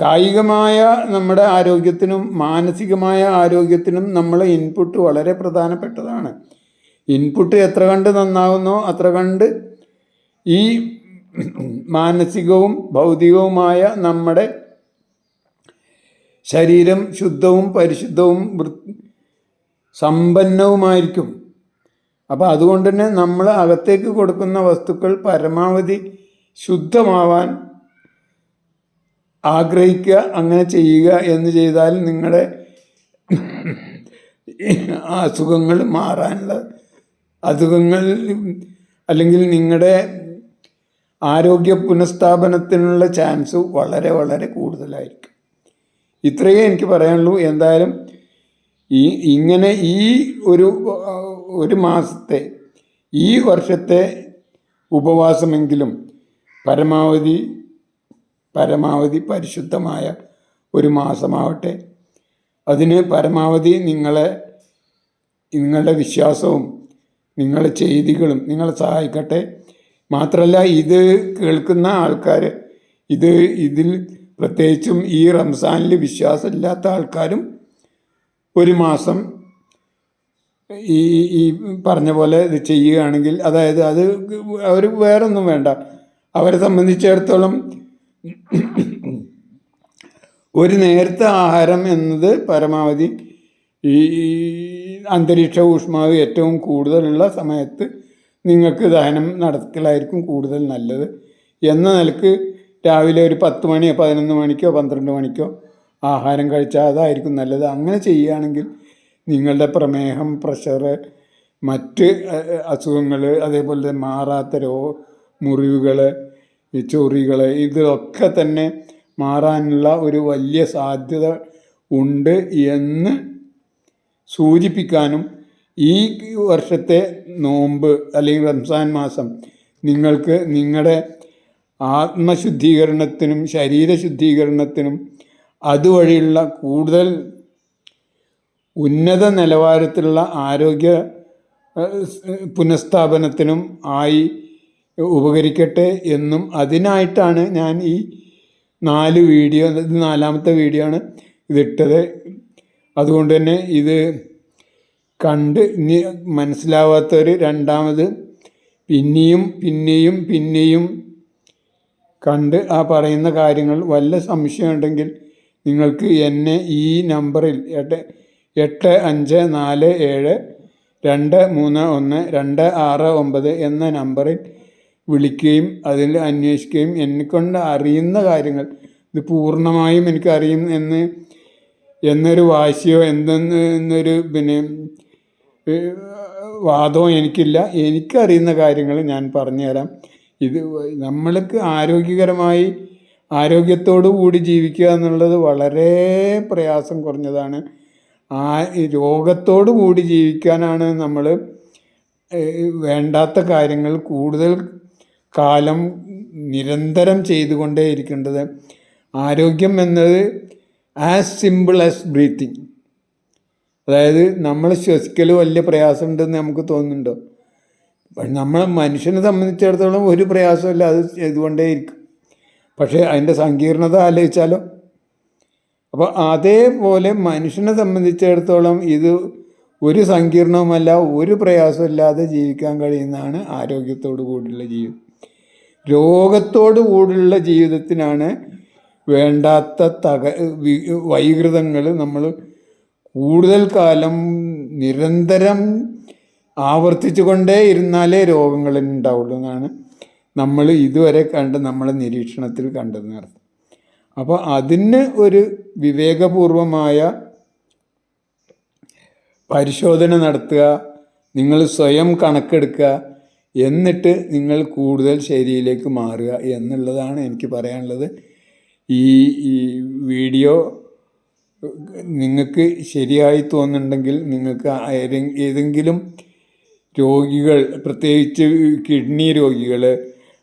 കായികമായ നമ്മുടെ ആരോഗ്യത്തിനും മാനസികമായ ആരോഗ്യത്തിനും നമ്മളെ ഇൻപുട്ട് വളരെ പ്രധാനപ്പെട്ടതാണ്. ഇൻപുട്ട് എത്ര കണ്ട് നന്നാകുന്നോ അത്ര കണ്ട് ഈ മാനസികവും ഭൗതികവുമായ നമ്മുടെ ശരീരം ശുദ്ധവും പരിശുദ്ധവും സമ്പന്നവുമായിരിക്കും. അപ്പോൾ അതുകൊണ്ട് തന്നെ നമ്മൾ അകത്തേക്ക് കൊടുക്കുന്ന വസ്തുക്കൾ പരമാവധി ശുദ്ധമാവാൻ ആഗ്രഹിക്കുക, അങ്ങനെ ചെയ്യുക എന്ന് ചെയ്താൽ നിങ്ങളുടെ അസുഖങ്ങൾ മാറാനുള്ള അസുഖങ്ങൾ അല്ലെങ്കിൽ നിങ്ങളുടെ ആരോഗ്യ പുനഃസ്ഥാപനത്തിനുള്ള ചാൻസ് വളരെ വളരെ കൂടുതലായിരിക്കും. ഇത്രയേ എനിക്ക് പറയാനുള്ളൂ. എന്തായാലും ഇങ്ങനെ ഈ ഒരു മാസത്തെ ഈ വർഷത്തെ ഉപവാസമെങ്കിലും പരമാവധി പരിശുദ്ധമായ ഒരു മാസമാവട്ടെ. അതിന് പരമാവധി നിങ്ങളുടെ വിശ്വാസവും നിങ്ങളുടെ ചെയ്തികളും നിങ്ങളെ സഹായിക്കട്ടെ. മാത്രമല്ല, ഇത് കേൾക്കുന്ന ആൾക്കാർ, ഇതിൽ പ്രത്യേകിച്ചും ഈ റംസാനിൽ വിശ്വാസമില്ലാത്ത ആൾക്കാരും ഒരു മാസം ഈ പറഞ്ഞ പോലെ ഇത് ചെയ്യുകയാണെങ്കിൽ, അതായത് അത് അവർ വേറൊന്നും വേണ്ട, അവരെ സംബന്ധിച്ചിടത്തോളം ഒരു നേരത്തെ ആഹാരം എന്നത് പരമാവധി ഈ അന്തരീക്ഷ ഊഷ്മാവ് ഏറ്റവും കൂടുതലുള്ള സമയത്ത് നിങ്ങൾക്ക് ദഹനം നടക്കലായിരിക്കും കൂടുതൽ നല്ലത്. എന്ന നിലക്ക് രാവിലെ ഒരു 10 മണിയോ 11 മണിക്കോ 12 മണിക്കോ ആഹാരം കഴിച്ചാൽ അതായിരിക്കും നല്ലത്. അങ്ങനെ ചെയ്യുകയാണെങ്കിൽ നിങ്ങളുടെ പ്രമേഹം, പ്രഷർ, മറ്റ് അസുഖങ്ങൾ, അതേപോലെ മാറാത്ത മുറിവുകൾ, ചൊറികൾ, ഇതൊക്കെ തന്നെ മാറാനുള്ള ഒരു വലിയ സാധ്യത ഉണ്ട് എന്ന് സൂചിപ്പിക്കാനും ഈ വർഷത്തെ നോമ്പ് അല്ലെങ്കിൽ റംസാൻ മാസം നിങ്ങൾക്ക് നിങ്ങളുടെ ആത്മശുദ്ധീകരണത്തിനും ശരീരശുദ്ധീകരണത്തിനും അതുവഴിയുള്ള കൂടുതൽ ഉന്നത നിലവാരത്തിലുള്ള ആരോഗ്യ പുനഃസ്ഥാപനത്തിനും ആയി ഉപകരിക്കട്ടെ എന്നും, അതിനായിട്ടാണ് ഞാൻ ഈ 4 വീഡിയോ, ഇത് 4ാമത്തെ വീഡിയോ ആണ് ഇതിട്ടത്. അതുകൊണ്ട് തന്നെ ഇത് കണ്ട് ഇനി മനസ്സിലാവാത്തവർ രണ്ടാമത് പിന്നെയും കണ്ട് ആ പറയുന്ന കാര്യങ്ങൾ വല്ല സംശയമുണ്ടെങ്കിൽ നിങ്ങൾക്ക് എന്നെ ഈ നമ്പറിൽ 8547231269 എന്ന നമ്പറിൽ വിളിക്കുകയും അതിൽ അന്വേഷിക്കുകയും എന്നെക്കൊണ്ട് അറിയുന്ന കാര്യങ്ങൾ, ഇത് പൂർണ്ണമായും എനിക്കറിയും എന്നൊരു വാശിയോ എന്നൊരു വാദവും എനിക്കില്ല. എനിക്കറിയുന്ന കാര്യങ്ങൾ ഞാൻ പറഞ്ഞുതരാം. ഇത് നമ്മൾക്ക് ആരോഗ്യത്തോടു കൂടി ജീവിക്കുക എന്നുള്ളത് വളരെ പ്രയാസം കുറഞ്ഞതാണ്. രോഗത്തോടു കൂടി ജീവിക്കാനാണ് നമ്മൾ വേണ്ടാത്ത കാര്യങ്ങൾ കൂടുതൽ കാലം നിരന്തരം ചെയ്തുകൊണ്ടേ ഇരിക്കേണ്ടത്. ആരോഗ്യം എന്നത് ആസ് സിമ്പിൾ ആസ് ബ്രീത്തിങ്. അതായത് നമ്മൾ ശ്വസിക്കൽ വലിയ പ്രയാസമുണ്ടെന്ന് നമുക്ക് തോന്നുന്നുണ്ടോ? മനുഷ്യനെ സംബന്ധിച്ചിടത്തോളം ഒരു പ്രയാസമില്ല, അത് ചെയ്തുകൊണ്ടേയിരിക്കും. പക്ഷേ അതിൻ്റെ സങ്കീർണത ആലോചിച്ചാലോ. അപ്പോൾ അതേപോലെ മനുഷ്യനെ സംബന്ധിച്ചിടത്തോളം ഇത് ഒരു സങ്കീർണവുമല്ല, ഒരു പ്രയാസമില്ലാതെ ജീവിക്കാൻ കഴിയുന്നതാണ് ആരോഗ്യത്തോടു കൂടിയുള്ള ജീവിതം. രോഗത്തോടു കൂടിയുള്ള ജീവിതത്തിനാണ് വേണ്ടാത്ത വൈകൃതങ്ങൾ നമ്മൾ കൂടുതൽ കാലം നിരന്തരം ആവർത്തിച്ചു കൊണ്ടേ ഇരുന്നാലേ രോഗങ്ങൾ ഉണ്ടാവുള്ളൂ എന്നാണ് നമ്മൾ ഇതുവരെ നമ്മളെ നിരീക്ഷണത്തിൽ കണ്ടതെന്ന് അർത്ഥം. അപ്പോൾ അതിന് ഒരു വിവേകപൂർവമായ പരിശോധന നടത്തുക, നിങ്ങൾ സ്വയം കണക്കെടുക്കുക, എന്നിട്ട് നിങ്ങൾ കൂടുതൽ ശരിയിലേക്ക് മാറുക എന്നുള്ളതാണ് എനിക്ക് പറയാനുള്ളത്. ഈ വീഡിയോ നിങ്ങൾക്ക് ശരിയായി തോന്നുന്നുണ്ടെങ്കിൽ നിങ്ങൾക്ക് ഏതെങ്കിലും രോഗികൾ, പ്രത്യേകിച്ച് കിഡ്നി രോഗികൾ,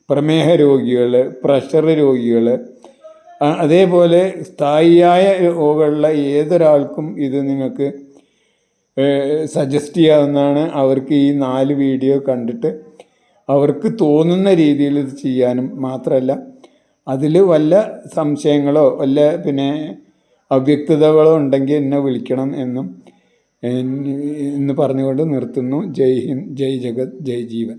പ്രമേഹ രോഗികൾ, പ്രഷർ രോഗികൾ, അതേപോലെ സ്ഥായിയായ രോഗമുള്ള ഏതൊരാൾക്കും ഇത് നിങ്ങൾക്ക് സജസ്റ്റ് ചെയ്യാവുന്നതാണ്. അവർക്ക് ഈ 4 വീഡിയോ കണ്ടിട്ട് അവർക്ക് തോന്നുന്ന രീതിയിൽ ഇത് ചെയ്യാനും, മാത്രമല്ല അതിൽ വല്ല സംശയങ്ങളോ വല്ല അവ്യക്തതകളോ ഉണ്ടെങ്കിൽ എന്നെ വിളിക്കണം എന്ന് പറഞ്ഞുകൊണ്ട് നിർത്തുന്നു. ജയ് ഹിന്ദ്, ജയ് ജഗത്, ജയ് ജീവൻ.